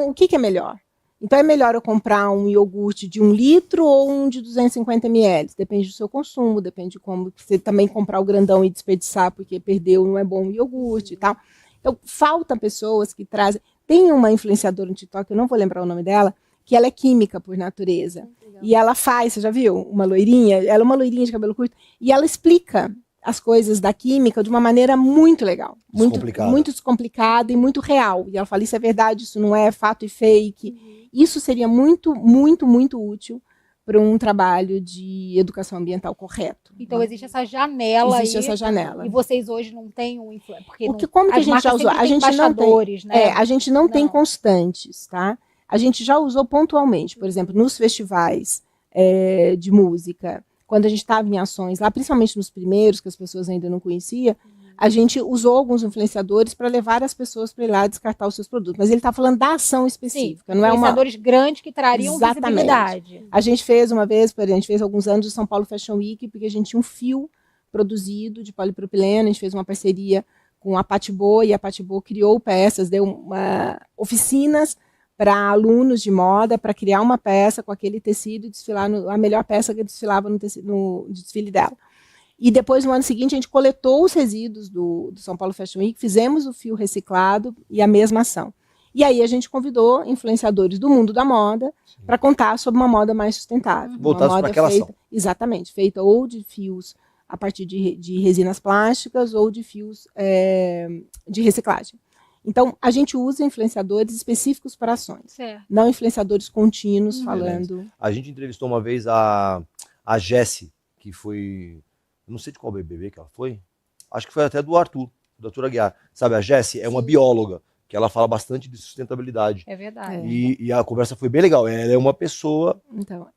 o que é melhor. Então, é melhor eu comprar um iogurte de 1 litro ou um de 250 ml? Depende do seu consumo, depende de como você também comprar o grandão e desperdiçar porque perdeu, não é bom o iogurte e tal. Então, falta pessoas que trazem... Tem uma influenciadora no TikTok, eu não vou lembrar o nome dela, que ela é química por natureza. E ela faz, você já viu? Uma loirinha, ela é uma loirinha de cabelo curto, e ela explica as coisas da química de uma maneira muito legal, muito descomplicada e muito real. E ela fala, isso é verdade, isso não é fato e fake. Isso seria muito, muito, muito útil para um trabalho de educação ambiental correto. Então existe essa janela. Existe essa janela. E vocês hoje não têm um influência. Como que a gente já usou? A gente não tem, né? A gente não tem constantes, tá? A gente já usou pontualmente, por exemplo, nos festivais de música, quando a gente estava em ações lá, principalmente nos primeiros, que as pessoas ainda não conheciam, a gente usou alguns influenciadores para levar as pessoas para ir lá descartar os seus produtos. Mas ele está falando da ação específica. Sim, não influenciadores grandes que trariam visibilidade. A gente fez uma vez, a gente fez alguns anos o São Paulo Fashion Week, porque a gente tinha um fio produzido de polipropileno, a gente fez uma parceria com a Patibô, e a Patibô criou peças, deu oficinas para alunos de moda, para criar uma peça com aquele tecido e desfilar a melhor peça que desfilava no desfile dela. E depois, no ano seguinte, a gente coletou os resíduos do São Paulo Fashion Week, fizemos o fio reciclado e a mesma ação. E aí a gente convidou influenciadores do mundo da moda para contar sobre uma moda mais sustentável. Voltados para aquela ação. Exatamente, feita ou de fios a partir de resinas plásticas ou de fios de reciclagem. Então, a gente usa influenciadores específicos para ações, não influenciadores contínuos falando... A gente entrevistou uma vez a Jessie, que foi... não sei de qual BBB que ela foi, acho que foi até do Arthur Aguiar. Sabe, a Jessie é uma bióloga, que ela fala bastante de sustentabilidade. É verdade. E a conversa foi bem legal. Ela é uma pessoa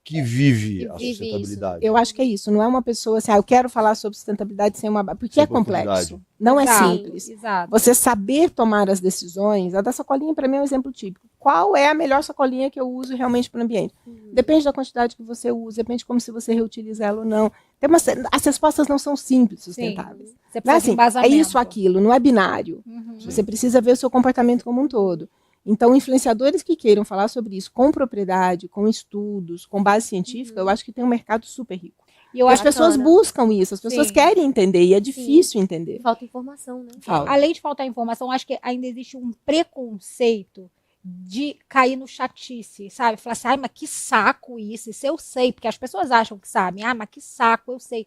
que vive a sustentabilidade. Isso. Eu acho que é isso. Não é uma pessoa assim, eu quero falar sobre sustentabilidade sem uma... Porque é complexo. Não é simples. Exato. Você saber tomar as decisões, a da sacolinha para mim é um exemplo típico. Qual é a melhor sacolinha que eu uso realmente para o ambiente? Depende da quantidade que você usa, depende de como se você reutiliza ela ou não. As respostas não são simples, sustentáveis. Você não é precisa assim, é isso, aquilo, não é binário. Você precisa ver o seu comportamento como um todo. Então, influenciadores que queiram falar sobre isso com propriedade, com estudos, com base científica, eu acho que tem um mercado super rico. E as pessoas buscam isso, as pessoas querem entender, e é difícil entender. Falta informação, né? Além de faltar informação, acho que ainda existe um preconceito de cair no chatice, sabe? Falar assim, mas que saco isso eu sei, porque as pessoas acham que sabem, mas que saco, eu sei.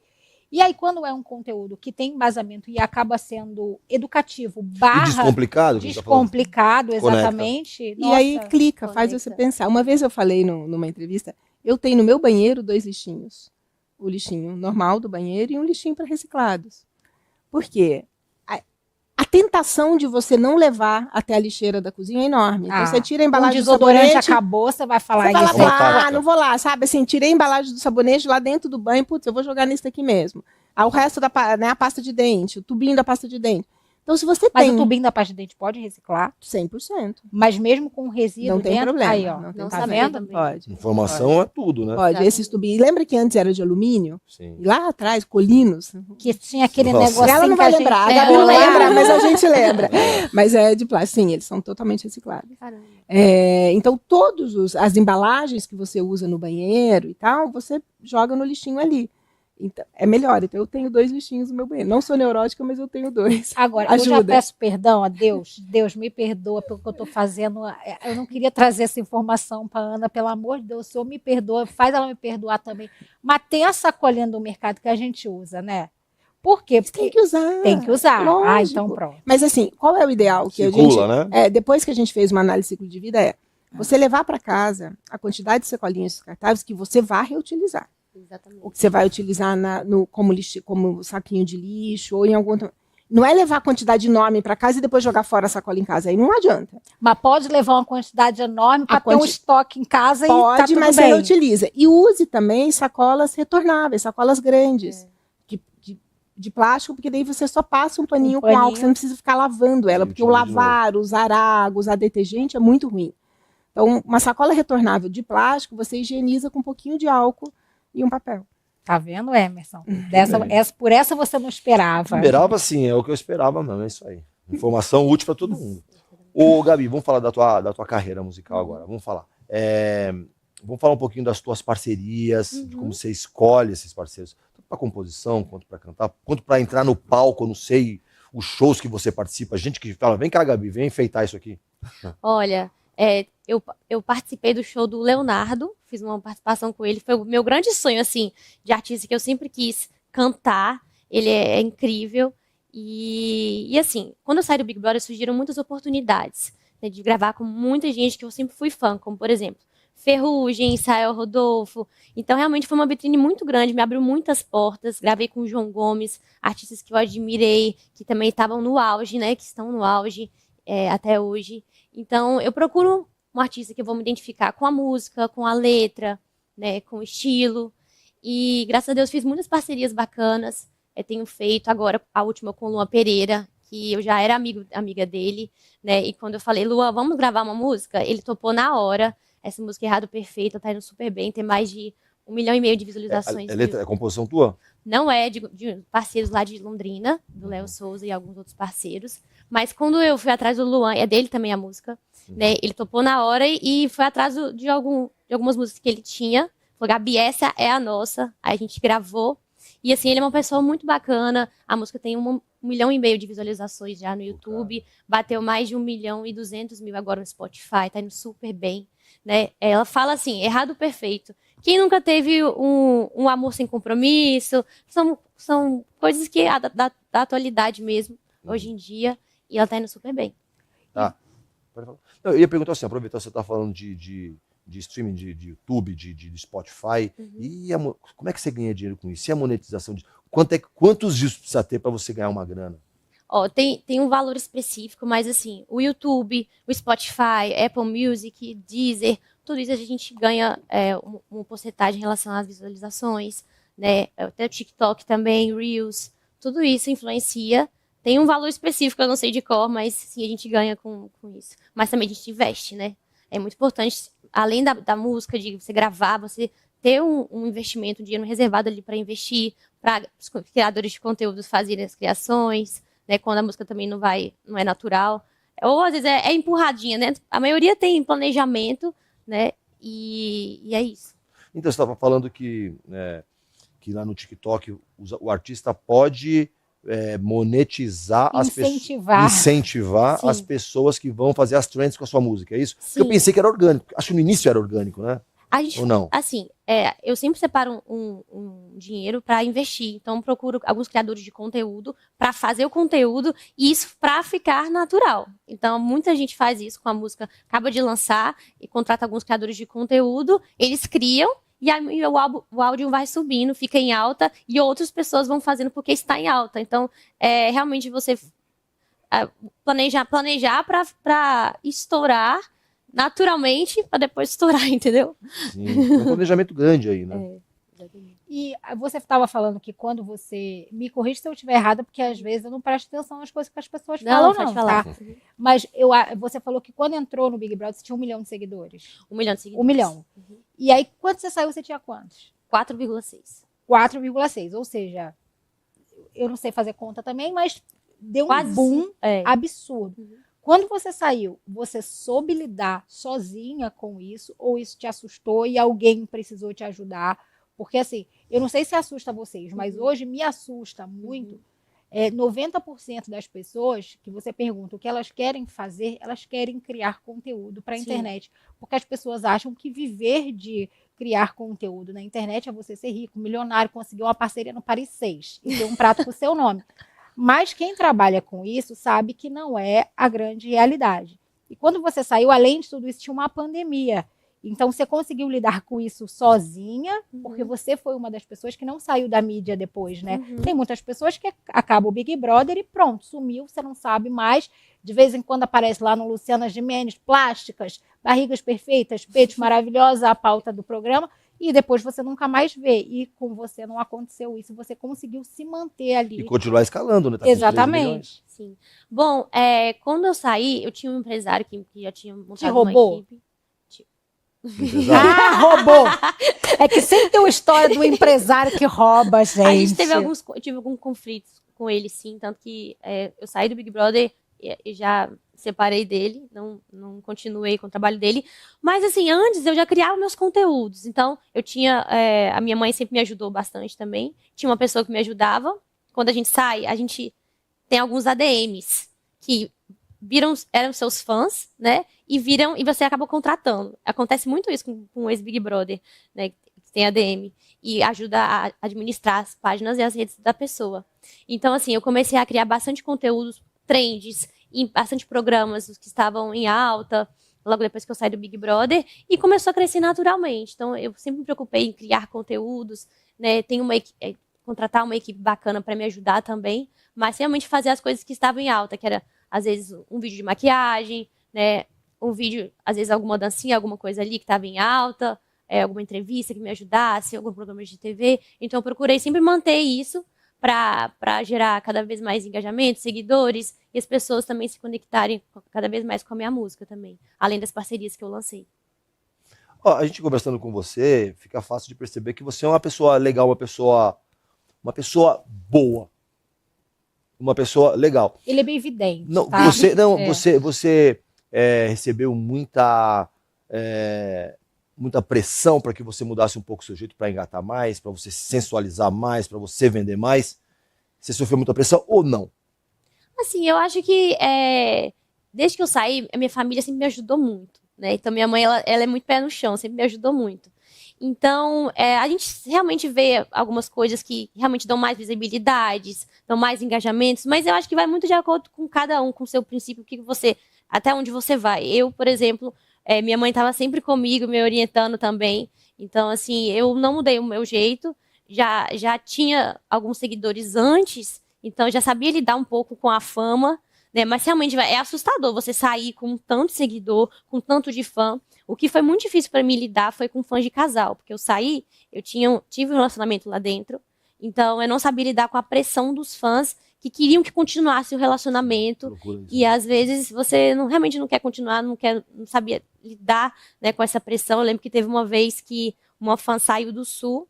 E aí, quando é um conteúdo que tem embasamento e acaba sendo educativo, e descomplicado, exatamente. E aí clica, faz você pensar. Uma vez eu falei numa entrevista, eu tenho no meu banheiro 2 lixinhos. O lixinho normal do banheiro e um lixinho para reciclados. Por quê? A tentação de você não levar até a lixeira da cozinha é enorme. Então você tira a embalagem do sabonete, acabou, você vai falar isso. Não vou lá, sabe? Assim, tirei a embalagem do sabonete lá dentro do banho, putz, eu vou jogar nisso aqui mesmo. O resto a pasta de dente, o tubinho da pasta de dente. Então, se você Mas o tubinho da pasta de dente pode reciclar? 100%. Mas mesmo com resíduo não tem dentro? Problema. Aí, ó. Não tá vendo? Pode. Informação é tudo, né? Pode. Esses tubinhos. Lembra que antes era de alumínio? Sim. E lá atrás, Colinos. Que tinha aquele negocinho. Ela não vai lembrar. A Gabi não lembra, mas a gente lembra. Mas é de plástico. Sim, eles são totalmente recicláveis. Então, todas as embalagens que você usa no banheiro e tal, você joga no lixinho ali. Então, é melhor. Então, eu tenho 2 lixinhos no meu banheiro. Não sou neurótica, mas eu tenho 2. Agora, eu já peço perdão a Deus. Deus, me perdoa pelo que eu estou fazendo. Eu não queria trazer essa informação para a Ana. Pelo amor de Deus, o Senhor me perdoa. Faz ela me perdoar também. Mas tem a sacolinha do mercado que a gente usa, né? Por quê? Porque tem que usar. Tem que usar. Lógico. Então pronto. Mas assim, qual é o ideal? Que Circula, né? Depois que a gente fez uma análise de ciclo de vida, você levar para casa a quantidade de sacolinhas descartáveis que você vai reutilizar. Exatamente. O que você vai utilizar como saquinho de lixo ou em algum outro... Não é levar a quantidade enorme para casa e depois jogar fora a sacola em casa. Aí não adianta. Mas pode levar uma quantidade enorme para ter um estoque em casa pode, e tá tudo mas bem. Você reutiliza. E use também sacolas retornáveis, sacolas grandes. De plástico, porque daí você só passa um paninho com álcool, você não precisa ficar lavando ela, porque o lavar, usar água, usar detergente é muito ruim. Então, uma sacola retornável de plástico, você higieniza com um pouquinho de álcool e um papel. Tá vendo, Emerson? Por essa você não esperava. Esperava sim, é o que eu esperava mesmo, é isso aí. Informação útil para todo mundo. Ô, Gabi, vamos falar da tua carreira musical agora, vamos falar. Vamos falar um pouquinho das tuas parcerias, de como você escolhe esses parceiros, tanto para composição, quanto para cantar, quanto para entrar no palco, eu não sei, os shows que você participa, gente que fala, vem cá, Gabi, vem enfeitar isso aqui. Olha, Eu participei do show do Leonardo, fiz uma participação com ele, foi o meu grande sonho, assim, de artista que eu sempre quis cantar, ele é incrível, e assim, quando eu saí do Big Brother surgiram muitas oportunidades, né, de gravar com muita gente que eu sempre fui fã, como por exemplo, Ferrugem, Israel Rodolfo, então realmente foi uma vitrine muito grande, me abriu muitas portas, gravei com o João Gomes, artistas que eu admirei, que também estavam no auge, né, que estão no auge até hoje. Então, eu procuro um artista que eu vou me identificar com a música, com a letra, né, com o estilo. E, graças a Deus, fiz muitas parcerias bacanas. Tenho feito agora a última com o Luan Pereira, que eu já era amiga dele, né? E quando eu falei, Luan, vamos gravar uma música? Ele topou na hora. Essa música Errado Perfeito tá indo super bem. Tem mais de 1,5 milhão de visualizações. É composição tua? Não é de parceiros lá de Londrina, do Léo Souza e alguns outros parceiros. Mas quando eu fui atrás do Luan, é dele também a música, né? Ele topou na hora e foi atrás de algumas músicas que ele tinha. Falou, Gabi, essa é a nossa. Aí a gente gravou. E assim, ele é uma pessoa muito bacana. A música tem 1,5 milhão de visualizações já no YouTube. Bateu mais de 1,2 milhão agora no Spotify. Tá indo super bem, né? Ela fala assim, errado perfeito. Quem nunca teve um amor sem compromisso? São coisas que da atualidade mesmo, hoje em dia. E ela tá indo super bem. Tá. Pode falar. Eu ia perguntar assim, aproveitar que você tá falando de streaming, de YouTube, de Spotify. E como é que você ganha dinheiro com isso? E a monetização disso? Quantos dias precisa ter para você ganhar uma grana? Tem um valor específico, mas assim, o YouTube, o Spotify, Apple Music, Deezer, tudo isso a gente ganha uma porcentagem em relação às visualizações, né? Até o TikTok também, Reels, tudo isso influencia. Tem um valor específico, eu não sei de cor, mas sim, a gente ganha com isso. Mas também a gente investe, né? É muito importante, além da música, de você gravar, você ter um investimento, um dinheiro reservado ali para investir, para os criadores de conteúdo fazerem as criações, né? Quando a música também não é natural. Ou às vezes é empurradinha, né? A maioria tem planejamento, né? E é isso. Então, você estava falando que lá no TikTok o artista pode monetizar incentivar as pessoas que vão fazer as trends com a sua música, é isso? Porque eu pensei que era orgânico, acho que no início era orgânico, né? Ou não? Assim, eu sempre separo um dinheiro para investir, então procuro alguns criadores de conteúdo para fazer o conteúdo e isso para ficar natural. Então muita gente faz isso com a música, acaba de lançar e contrata alguns criadores de conteúdo, eles criam e aí o áudio vai subindo, fica em alta e outras pessoas vão fazendo porque está em alta. Então, realmente você planejar para estourar naturalmente, para depois estourar, entendeu? Sim, tem um planejamento grande aí, né? Exatamente. E você estava falando que quando você... Me corrige se eu estiver errada, porque às vezes eu não presto atenção nas coisas que as pessoas falam, pode falar. Tá? Mas você falou que quando entrou no Big Brother, você tinha 1 milhão de seguidores. 1 milhão de seguidores. 1 milhão. E aí, quando você saiu, você tinha quantos? 4,6. 4,6. Ou seja, eu não sei fazer conta também, mas deu Quase um boom absurdo. Quando você saiu, você soube lidar sozinha com isso? Ou isso te assustou e alguém precisou te ajudar? Porque assim, eu não sei se assusta vocês, mas hoje me assusta muito. 90% das pessoas que você pergunta o que elas querem fazer, elas querem criar conteúdo para a internet. Porque as pessoas acham que viver de criar conteúdo na internet é você ser rico, milionário, conseguir uma parceria no Paris 6 e ter um prato com o seu nome. Mas quem trabalha com isso sabe que não é a grande realidade. E quando você saiu, além de tudo isso, tinha uma pandemia. Então, você conseguiu lidar com isso sozinha, porque você foi uma das pessoas que não saiu da mídia depois, né? Tem muitas pessoas que acabam o Big Brother e pronto, sumiu, você não sabe mais. De vez em quando aparece lá no Luciana Gimenez, plásticas, barrigas perfeitas, peitos maravilhosos, a pauta do programa, e depois você nunca mais vê. E com você não aconteceu isso, você conseguiu se manter ali. E continuar escalando, né? Tá exatamente. Sim. Bom, quando eu saí, eu tinha um empresário que já tinha montado roubou? Uma equipe. Roubou! É que sempre tem uma história do empresário que rouba, gente. A gente tive alguns conflitos com ele, sim, tanto que eu saí do Big Brother e já separei dele, não continuei com o trabalho dele, mas assim, antes eu já criava meus conteúdos, então eu tinha, a minha mãe sempre me ajudou bastante também, tinha uma pessoa que me ajudava, quando a gente sai, a gente tem alguns ADMs, que eram seus fãs, né? E você acabou contratando. Acontece muito isso com o ex-Big Brother, né? Que tem ADM. E ajuda a administrar as páginas e as redes da pessoa. Então, assim, eu comecei a criar bastante conteúdos, trends, e bastante programas que estavam em alta, logo depois que eu saí do Big Brother, e começou a crescer naturalmente. Então, eu sempre me preocupei em criar conteúdos, né? Contratar uma equipe bacana para me ajudar também, mas realmente fazer as coisas que estavam em alta, que era, às vezes, um vídeo de maquiagem, né? Um vídeo, às vezes, alguma dancinha, alguma coisa ali que estava em alta, alguma entrevista que me ajudasse, algum programa de TV. Então, eu procurei sempre manter isso para gerar cada vez mais engajamento, seguidores, e as pessoas também se conectarem cada vez mais com a minha música também, além das parcerias que eu lancei. A gente conversando com você, fica fácil de perceber que você é uma pessoa legal, uma pessoa boa, uma pessoa legal. Ele é bem evidente. Não, tá? Você recebeu muita pressão para que você mudasse um pouco o seu jeito para engatar mais, para você sensualizar mais, para você vender mais? Você sofreu muita pressão ou não? Assim, eu acho que desde que eu saí, a minha família sempre me ajudou muito, né? Então, minha mãe, ela é muito pé no chão, sempre me ajudou muito. Então, a gente realmente vê algumas coisas que realmente dão mais visibilidades, dão mais engajamentos, mas eu acho que vai muito de acordo com cada um, com o seu princípio, até onde você vai. Eu, por exemplo, minha mãe estava sempre comigo, me orientando também. Então, assim, eu não mudei o meu jeito, já tinha alguns seguidores antes, então já sabia lidar um pouco com a fama, né? Mas realmente é assustador você sair com tanto seguidor, com tanto de fã. O que foi muito difícil para mim lidar foi com fãs de casal, porque eu saí, tive um relacionamento lá dentro, então eu não sabia lidar com a pressão dos fãs que queriam que continuasse o relacionamento, e às vezes você realmente não quer continuar, não sabia lidar, né, com essa pressão. Eu lembro que teve uma vez que uma fã saiu do Sul,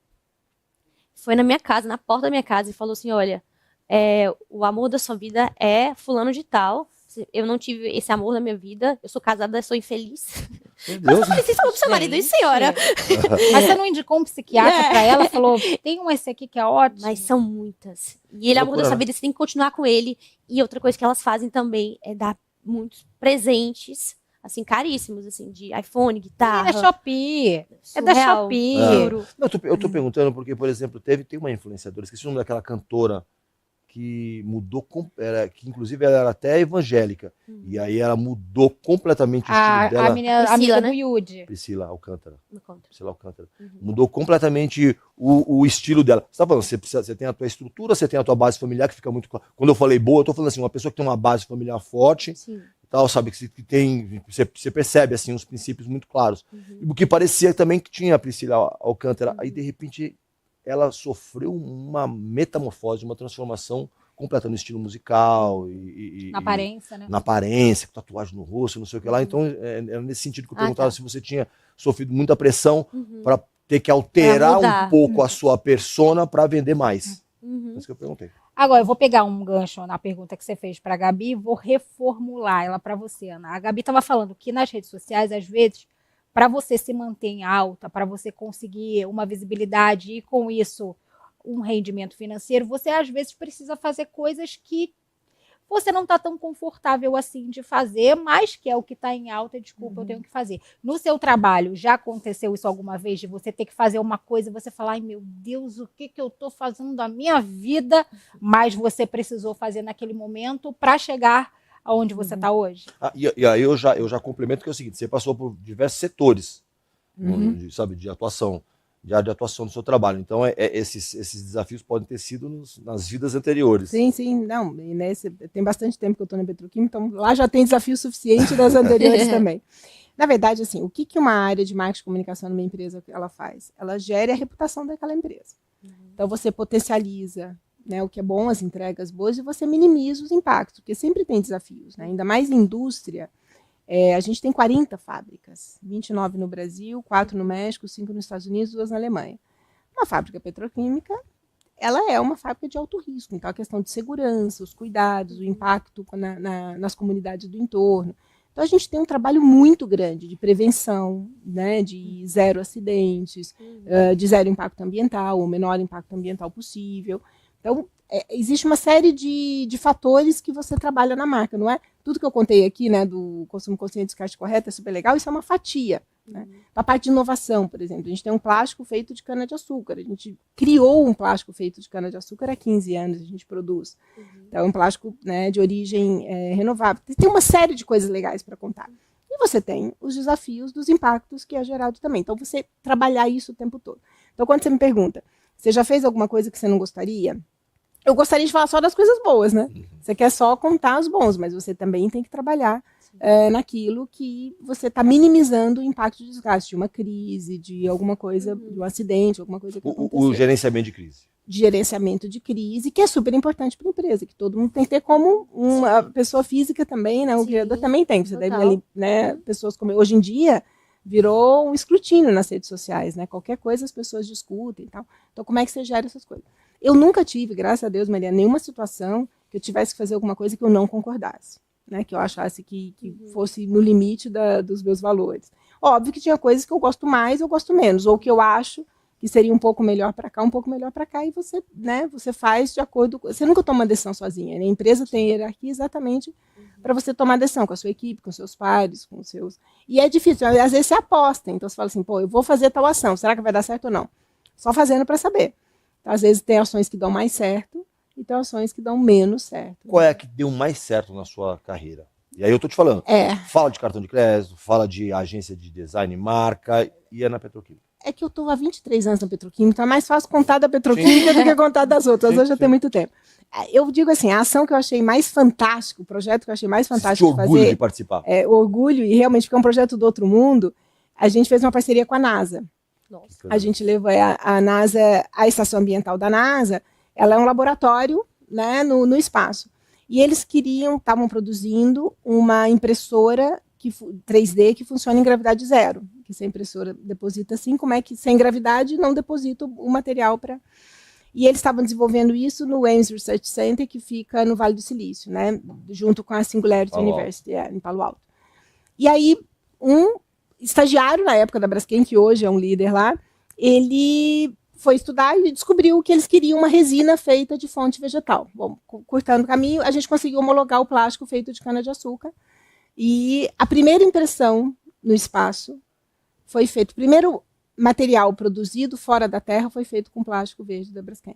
foi na minha casa, na porta da minha casa, e falou assim: olha, o amor da sua vida é fulano de tal, eu não tive esse amor na minha vida, eu sou casada, sou infeliz. Mas eu falei, você falou pro seu marido isso, senhora? Mas você não indicou um psiquiatra pra ela? Falou, tem esse aqui que é ótimo. Mas são muitas. E ele é amor da sua vida, você tem que continuar com ele. E outra coisa que elas fazem também é dar muitos presentes, assim, caríssimos, assim, de iPhone, guitarra. É Shopee. É da Shopee. Eu tô perguntando porque, por exemplo, tem uma influenciadora, esqueci o nome daquela cantora, que mudou, que inclusive ela era até evangélica, e aí ela mudou completamente o estilo dela. A amiga do Yudi. Priscila Alcântara. Mudou completamente o estilo dela. Você tá falando, você tem a tua estrutura, você tem a tua base familiar, que fica muito claro. Quando eu falei boa, eu tô falando assim, uma pessoa que tem uma base familiar forte, tal, sabe, que tem, você percebe assim os princípios muito claros. O que parecia também que tinha a Priscila Alcântara, aí de repente ela sofreu uma metamorfose, uma transformação completa no estilo musical na aparência, né? Na aparência, com tatuagem no rosto, não sei o que lá. Então, era nesse sentido que eu perguntava se você tinha sofrido muita pressão para ter que alterar um pouco a sua persona para vender mais. É isso que eu perguntei. Agora, eu vou pegar um gancho na pergunta que você fez para a Gabi e vou reformular ela para você, Ana. A Gabi estava falando que nas redes sociais, às vezes, para você se manter em alta, para você conseguir uma visibilidade e, com isso, um rendimento financeiro, você, às vezes, precisa fazer coisas que você não está tão confortável assim de fazer, mas que é o que está em alta, desculpa, eu tenho que fazer. No seu trabalho, já aconteceu isso alguma vez, de você ter que fazer uma coisa e você falar, ai meu Deus, o que eu estou fazendo da minha vida? Mas você precisou fazer naquele momento para chegar aonde você está hoje? E aí eu já complemento que é o seguinte, você passou por diversos setores, sabe, de atuação, de área de atuação do seu trabalho. Então, esses desafios podem ter sido nas vidas anteriores. Sim. Não, tem bastante tempo que eu estou na Petroquímica, então lá já tem desafio suficiente das anteriores também. Na verdade, assim, o que uma área de marketing e comunicação numa empresa ela faz? Ela gera a reputação daquela empresa. Então, você potencializa, né, o que é bom, as entregas boas, e você minimiza os impactos, porque sempre tem desafios, né? Ainda mais em indústria. A gente tem 40 fábricas, 29 no Brasil, 4 no México, 5 nos Estados Unidos, 2 na Alemanha. Uma fábrica petroquímica, ela é uma fábrica de alto risco, então a questão de segurança, os cuidados, o impacto nas comunidades do entorno. Então a gente tem um trabalho muito grande de prevenção, né, de zero acidentes, de zero impacto ambiental, o menor impacto ambiental possível. Então, existe uma série de fatores que você trabalha na marca, não é tudo que eu contei aqui, né, do consumo consciente e descarte correto, é super legal, isso é uma fatia. Né? A parte de inovação, por exemplo, a gente tem um plástico feito de cana-de-açúcar, a gente criou um plástico feito de cana-de-açúcar há 15 anos, a gente produz. Então, é um plástico, né, de origem renovável. Tem uma série de coisas legais para contar. E você tem os desafios dos impactos que é gerado também. Então, você trabalhar isso o tempo todo. Então, quando você me pergunta, você já fez alguma coisa que você não gostaria? Eu gostaria de falar só das coisas boas, né? Você quer só contar os bons, mas você também tem que trabalhar naquilo que você está minimizando o impacto de desgaste, de uma crise, de alguma coisa, de um acidente, alguma coisa que aconteceu. O gerenciamento de crise. De gerenciamento de crise, que é super importante para a empresa, que todo mundo tem que ter como uma pessoa física também, né? O criador também tem. Você deve ali, né? Pessoas como hoje em dia virou um escrutínio nas redes sociais, né? Qualquer coisa as pessoas discutem e tal. Então, como é que você gera essas coisas? Eu nunca tive, graças a Deus, Maria, nenhuma situação que eu tivesse que fazer alguma coisa que eu não concordasse, né? Que eu achasse que fosse no limite dos meus valores. Óbvio que tinha coisas que eu gosto mais, eu gosto menos, ou que eu acho que seria um pouco melhor para cá, um pouco melhor para cá, e você, né, você faz de acordo com... Você nunca toma uma decisão sozinha, né? A empresa tem hierarquia exatamente para você tomar decisão com a sua equipe, com seus pares, com os seus... E é difícil, às vezes você aposta, então você fala assim, pô, eu vou fazer tal ação, será que vai dar certo ou não? Só fazendo para saber. Então, às vezes tem ações que dão mais certo e tem ações que dão menos certo. Qual é a que deu mais certo na sua carreira? E aí eu tô te falando, fala de cartão de crédito, fala de agência de design, marca, e é na petroquímica. É que eu estou há 23 anos na petroquímica, então é mais fácil contar da petroquímica do que contar das outras. Hoje já tem muito tempo. Eu digo assim, a ação que eu achei mais fantástica, o projeto que eu achei mais fantástico de fazer... orgulho de participar. O orgulho, e realmente porque é um projeto do outro mundo, a gente fez uma parceria com a NASA. Nossa. A gente levou a NASA, a estação ambiental da NASA, ela é um laboratório, né, no espaço. E eles estavam produzindo uma impressora 3D que funciona em gravidade zero. Que se a impressora deposita assim, como é que sem gravidade não deposita o material para... E eles estavam desenvolvendo isso no Ames Research Center, que fica no Vale do Silício, né, junto com a Singularity University, em Palo Alto. E aí, um estagiário na época da Braskem, que hoje é um líder lá, ele foi estudar e descobriu que eles queriam uma resina feita de fonte vegetal. Bom, cortando o caminho, a gente conseguiu homologar o plástico feito de cana-de-açúcar. E a primeira impressão no espaço foi feito, o primeiro material produzido fora da Terra foi feito com plástico verde da Braskem,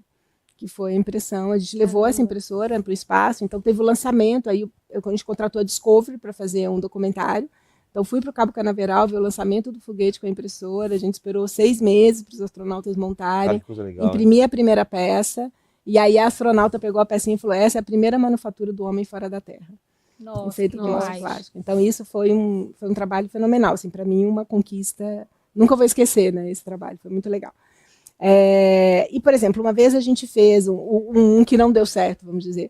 que foi a impressão. A gente levou essa impressora para o espaço, então teve o lançamento, aí a gente contratou a Discovery para fazer um documentário. Então fui para o Cabo Canaveral ver o lançamento do foguete com a impressora, a gente esperou 6 meses para os astronautas montarem, imprimir a primeira peça, e aí a astronauta pegou a pecinha e falou, essa é a primeira manufatura do homem fora da Terra. Nossa, feito com nosso plástico. Então isso foi um trabalho fenomenal, assim, para mim uma conquista, nunca vou esquecer, né, esse trabalho, foi muito legal. E, por exemplo, uma vez a gente fez um que não deu certo, vamos dizer.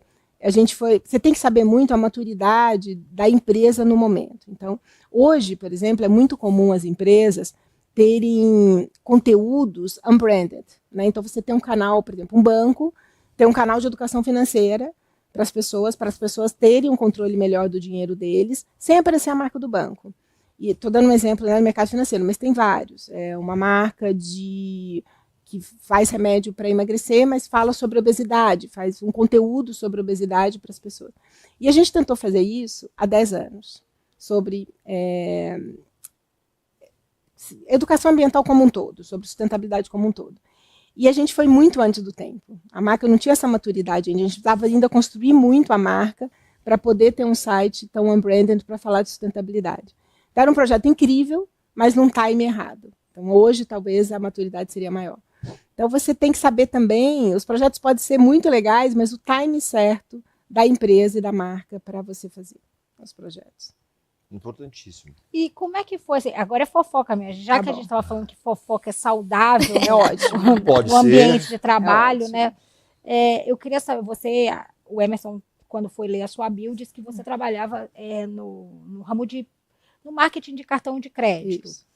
Você tem que saber muito a maturidade da empresa no momento. Então, hoje, por exemplo, é muito comum as empresas terem conteúdos unbranded, né? Então, você tem um canal, por exemplo, um banco tem um canal de educação financeira para as pessoas terem um controle melhor do dinheiro deles, sem aparecer a marca do banco. E estou dando um exemplo, né, no mercado financeiro, mas tem vários. É uma marca que faz remédio para emagrecer, mas fala sobre obesidade, faz um conteúdo sobre obesidade para as pessoas. E a gente tentou fazer isso há 10 anos, sobre educação ambiental como um todo, sobre sustentabilidade como um todo. E a gente foi muito antes do tempo. A marca não tinha essa maturidade ainda, a gente precisava ainda construir muito a marca para poder ter um site tão unbranded para falar de sustentabilidade. Então, era um projeto incrível, mas num time errado. Então, hoje, talvez, a maturidade seria maior. Então, você tem que saber também, os projetos podem ser muito legais, mas o time certo da empresa e da marca para você fazer os projetos. Importantíssimo. E como é que foi? Assim, agora é fofoca mesmo. Já que a gente estava falando que fofoca é saudável, é ótimo. Pode o ambiente de trabalho, é né? Eu queria saber, o Emerson, quando foi ler a sua bio, disse que você trabalhava no ramo no marketing de cartão de crédito. Isso.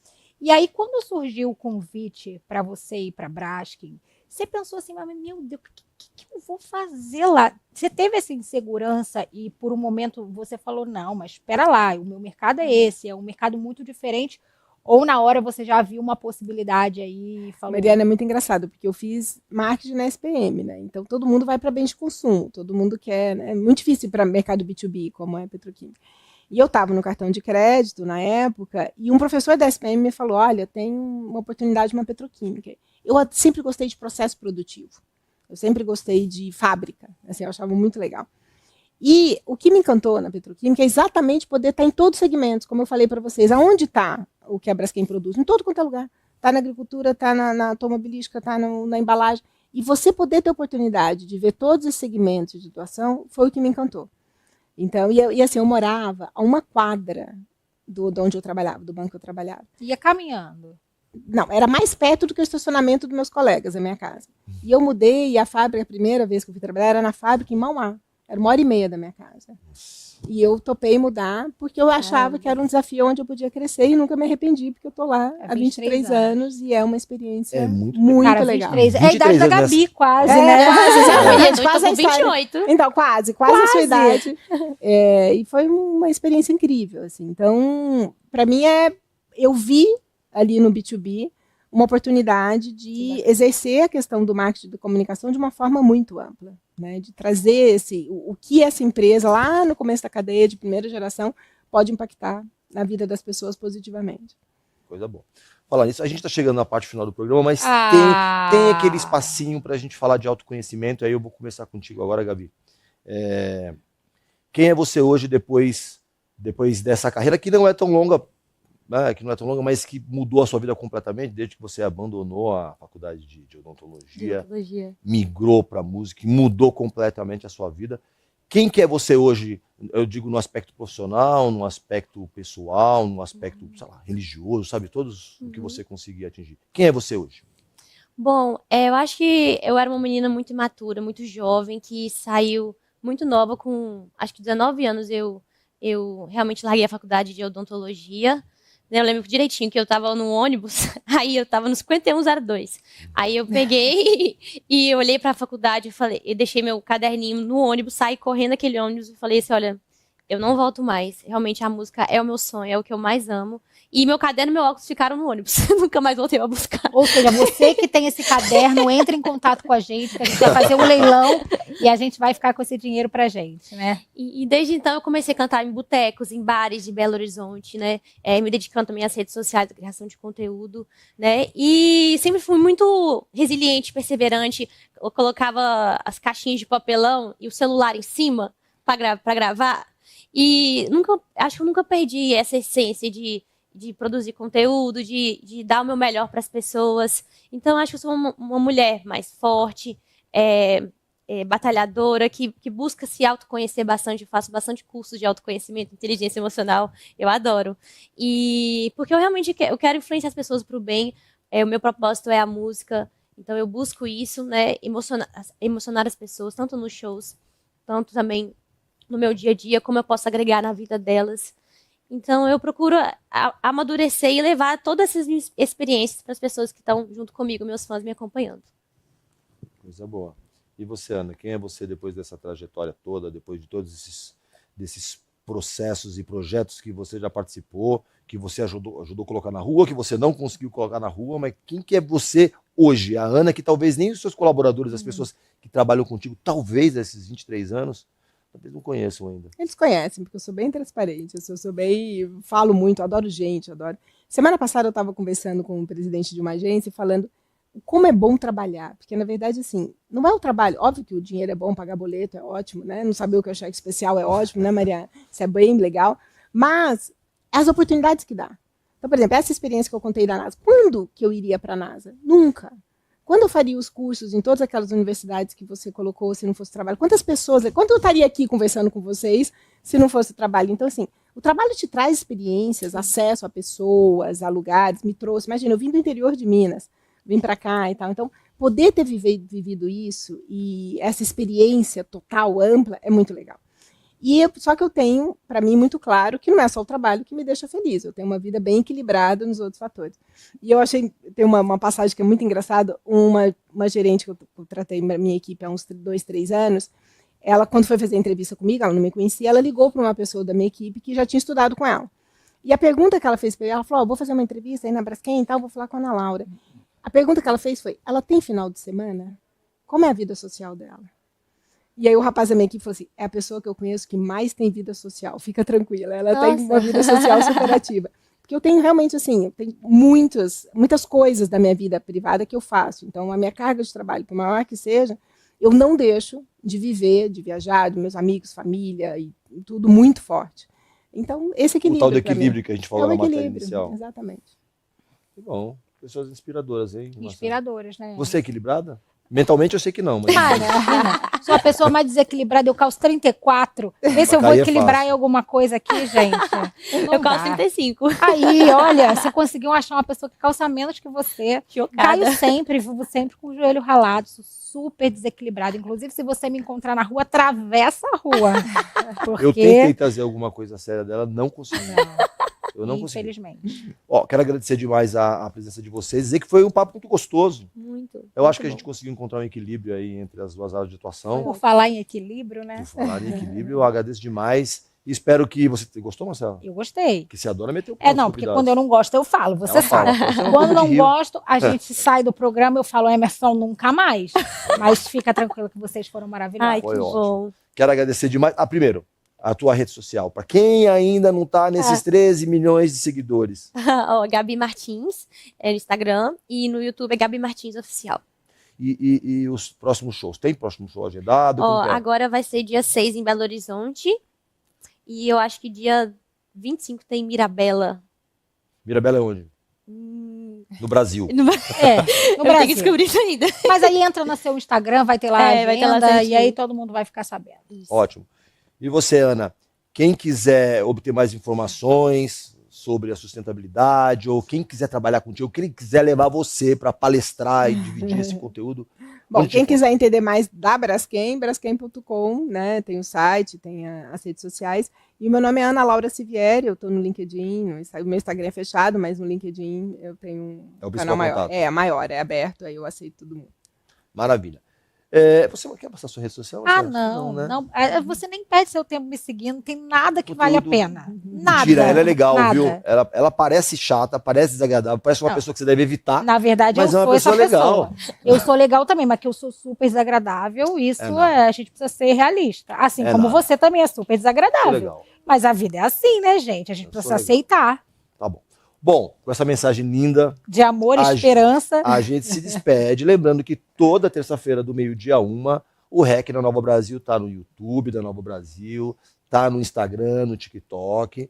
E aí, quando surgiu o convite para você ir para a Braskem, você pensou assim, mas meu Deus, o que eu vou fazer lá? Você teve essa insegurança e por um momento você falou, não, mas espera lá, o meu mercado é esse, é um mercado muito diferente. Ou na hora você já viu uma possibilidade aí e falou... Mariana, é muito engraçado, porque eu fiz marketing na SPM, né? Então todo mundo vai para bens de consumo, todo mundo quer, né? É muito difícil para mercado B2B, como é petroquímica. E eu estava no cartão de crédito na época, e um professor da SPM me falou, olha, tem uma oportunidade numa petroquímica. Eu sempre gostei de processo produtivo, eu sempre gostei de fábrica, assim, eu achava muito legal. E o que me encantou na petroquímica é exatamente poder estar em todos os segmentos, como eu falei para vocês. Aonde está o que a Braskem produz? Em todo quanto é lugar. Está na agricultura, está na automobilística, está na embalagem. E você poder ter a oportunidade de ver todos esses segmentos de atuação foi o que me encantou. Então, e assim, eu morava a uma quadra de onde eu trabalhava, do banco que eu trabalhava. Ia caminhando? Não, era mais perto do que o estacionamento dos meus colegas, a minha casa. E eu mudei, e a fábrica, a primeira vez que eu fui trabalhar, era na fábrica em Mauá. Era 1h30 da minha casa. E eu topei mudar porque eu achava que era um desafio onde eu podia crescer e nunca me arrependi, porque eu tô lá há 23 anos e é uma experiência muito legal. 23, é a idade da Gabi, quase, né? Quase a 28. Então, quase a sua idade. E foi uma experiência incrível, assim. Então, para mim, eu vi ali no B2B uma oportunidade de exercer a questão do marketing de comunicação de uma forma muito ampla, né? De trazer o que essa empresa, lá no começo da cadeia de primeira geração, pode impactar na vida das pessoas positivamente. Coisa boa. Falar nisso, a gente está chegando na parte final do programa, mas tem aquele espacinho para a gente falar de autoconhecimento, aí eu vou começar contigo agora, Gabi. Quem é você hoje depois dessa carreira que não é tão longa, mas que mudou a sua vida completamente, desde que você abandonou a faculdade de odontologia, migrou para a música, mudou completamente a sua vida. Quem que é você hoje, eu digo no aspecto profissional, no aspecto pessoal, no aspecto, sei lá, religioso, sabe, todos o que você conseguia atingir. Quem é você hoje? Bom, eu acho que eu era uma menina muito imatura, muito jovem, que saiu muito nova, com acho que 19 anos eu realmente larguei a faculdade de odontologia. Eu lembro direitinho que eu tava no ônibus, aí eu tava no 5102. Aí eu peguei e olhei para a faculdade e deixei meu caderninho no ônibus, saí correndo aquele ônibus e falei assim, olha, eu não volto mais. Realmente a música é o meu sonho, é o que eu mais amo. E meu caderno e meu óculos ficaram no ônibus. Nunca mais voltei a buscar. Ou seja, você que tem esse caderno, entre em contato com a gente, que a gente vai fazer um leilão e a gente vai ficar com esse dinheiro pra gente, né? E desde então eu comecei a cantar em botecos, em bares de Belo Horizonte, né? Me dedicando também às redes sociais, à criação de conteúdo, né? E sempre fui muito resiliente, perseverante. Eu colocava as caixinhas de papelão e o celular em cima para gravar. E acho que eu nunca perdi essa essência de produzir conteúdo, de dar o meu melhor para as pessoas. Então, acho que eu sou uma mulher mais forte, batalhadora, que busca se autoconhecer bastante. Eu faço bastante cursos de autoconhecimento, inteligência emocional, eu adoro. E porque eu realmente eu quero influenciar as pessoas para o bem, o meu propósito é a música, então eu busco isso, né, emocionar as pessoas, tanto nos shows, tanto também no meu dia a dia, como eu posso agregar na vida delas. Então, eu procuro amadurecer e levar todas essas minhas experiências para as pessoas que estão junto comigo, meus fãs me acompanhando. Coisa boa. E você, Ana, quem é você depois dessa trajetória toda, depois de todos desses processos e projetos que você já participou, que você ajudou a colocar na rua, que você não conseguiu colocar na rua, mas quem que é você hoje? A Ana, que talvez nem os seus colaboradores, as pessoas que trabalham contigo, talvez esses 23 anos, talvez não conheçam ainda. Eles conhecem, porque eu sou bem transparente, eu sou bem, falo muito, adoro gente, adoro. Semana passada eu estava conversando com o presidente de uma agência falando como é bom trabalhar, porque na verdade assim, não é o trabalho, óbvio que o dinheiro é bom, pagar boleto é ótimo, né? Não saber o que é o cheque especial é ótimo, né, Mariana? Isso é bem legal, mas as oportunidades que dá. Então, por exemplo, essa experiência que eu contei da NASA, quando que eu iria para a NASA? Nunca. Quando eu faria os cursos em todas aquelas universidades que você colocou, se não fosse trabalho? Quanto eu estaria aqui conversando com vocês se não fosse trabalho? Então, assim, o trabalho te traz experiências, acesso a pessoas, a lugares, me trouxe. Imagina, eu vim do interior de Minas, vim para cá e tal. Então, poder ter vivido isso e essa experiência total, ampla, é muito legal. Só que eu tenho, para mim, muito claro que não é só o trabalho que me deixa feliz. Eu tenho uma vida bem equilibrada nos outros fatores. E eu achei, tem uma passagem que é muito engraçada, uma gerente que eu tratei na minha equipe há uns 2, 3 anos, ela, quando foi fazer a entrevista comigo, ela não me conhecia, ela ligou para uma pessoa da minha equipe que já tinha estudado com ela. E a pergunta que ela fez para ela falou, vou fazer uma entrevista aí na Braskem e tal, vou falar com a Ana Laura. A pergunta que ela fez foi, ela tem final de semana? Como é a vida social dela? E aí o rapaz da minha equipe falou assim, é a pessoa que eu conheço que mais tem vida social, fica tranquila, ela tem uma vida social superativa. Porque eu tenho realmente, assim, eu tenho muitas coisas da minha vida privada que eu faço. Então, a minha carga de trabalho, por maior que seja, eu não deixo de viver, de viajar, de meus amigos, família, e tudo muito forte. Então, esse equilíbrio. O tal do equilíbrio que a gente falou na matéria inicial. Exatamente. Que bom. Pessoas inspiradoras, hein? Inspiradoras, né? Você é equilibrada? Mentalmente eu sei que não, mas... Sou a pessoa mais desequilibrada, eu calço 34. Vê se eu vou equilibrar em alguma coisa aqui, gente. Eu calço 35. Aí, olha, você conseguiu achar uma pessoa que calça menos que você. Chocada. Caio sempre, vivo sempre com o joelho ralado, sou super desequilibrada. Inclusive, se você me encontrar na rua, atravessa a rua. Porque... Eu tentei trazer alguma coisa séria dela, não consegui. Eu não consegui. Infelizmente. Ó, quero agradecer demais a presença de vocês, dizer que foi um papo muito gostoso. Muito. Eu acho que a gente conseguiu encontrar um equilíbrio aí entre as duas áreas de atuação. Por falar em equilíbrio, né? Por falar em equilíbrio, eu agradeço demais. E espero que você... Gostou, Marcela? Eu gostei. Que você adora meter o pau. Não, porque quando eu não gosto, eu falo, você Ela sabe. fala, Quando não gosto, a gente sai do programa, eu falo, Emerson, nunca mais. Mas fica tranquilo que vocês foram maravilhosos. Ai, que bom. Quero agradecer demais. Primeiro, a tua rede social. Para quem ainda não tá nesses 13 milhões de seguidores. Gabi Martins, no Instagram, e no YouTube é Gabi Martins Oficial. E os próximos shows? Tem próximo show agendado? Agora vai ser dia 6 em Belo Horizonte. E eu acho que dia 25 tem Mirabela. Mirabela é onde? No Brasil. No Brasil. Eu tenho que descobrir isso ainda. Mas aí entra no seu Instagram, vai ter lá a agenda, vai ter lá e aí todo mundo vai ficar sabendo. Isso. Ótimo. E você, Ana, quem quiser obter mais informações sobre a sustentabilidade, ou quem quiser trabalhar contigo, quem quiser levar você para palestrar e dividir esse conteúdo. Bom, quem quiser entender mais da Braskem, braskem.com, né? Tem o site, tem as redes sociais. E o meu nome é Ana Laura Sivieri, eu estou no LinkedIn, o meu Instagram é fechado, mas no LinkedIn eu tenho um canal maior. Maior, é aberto, aí eu aceito todo mundo. Maravilha. Você quer passar a sua rede social? Não. Você nem perde seu tempo me seguindo, não tem nada que vale a pena. Nada. Mentira, ela é legal, nada. viu? Ela parece chata, parece desagradável, parece uma pessoa que você deve evitar. Na verdade, mas eu é uma sou essa pessoa pessoa. legal. Eu sou legal também, mas que eu sou super desagradável, isso a gente precisa ser realista. Assim como você também é super desagradável. Mas a vida é assim, né, gente? A gente precisa aceitar. Tá bom. Bom, com essa mensagem linda... De amor e esperança. A gente se despede. Lembrando que toda terça-feira do meio-dia 1, o REC na Nova Brasil tá no YouTube da Nova Brasil, tá no Instagram, no TikTok.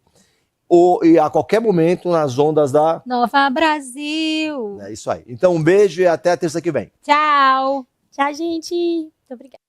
E a qualquer momento nas ondas da... Nova Brasil. É isso aí. Então um beijo e até a terça que vem. Tchau. Tchau, gente. Muito obrigada.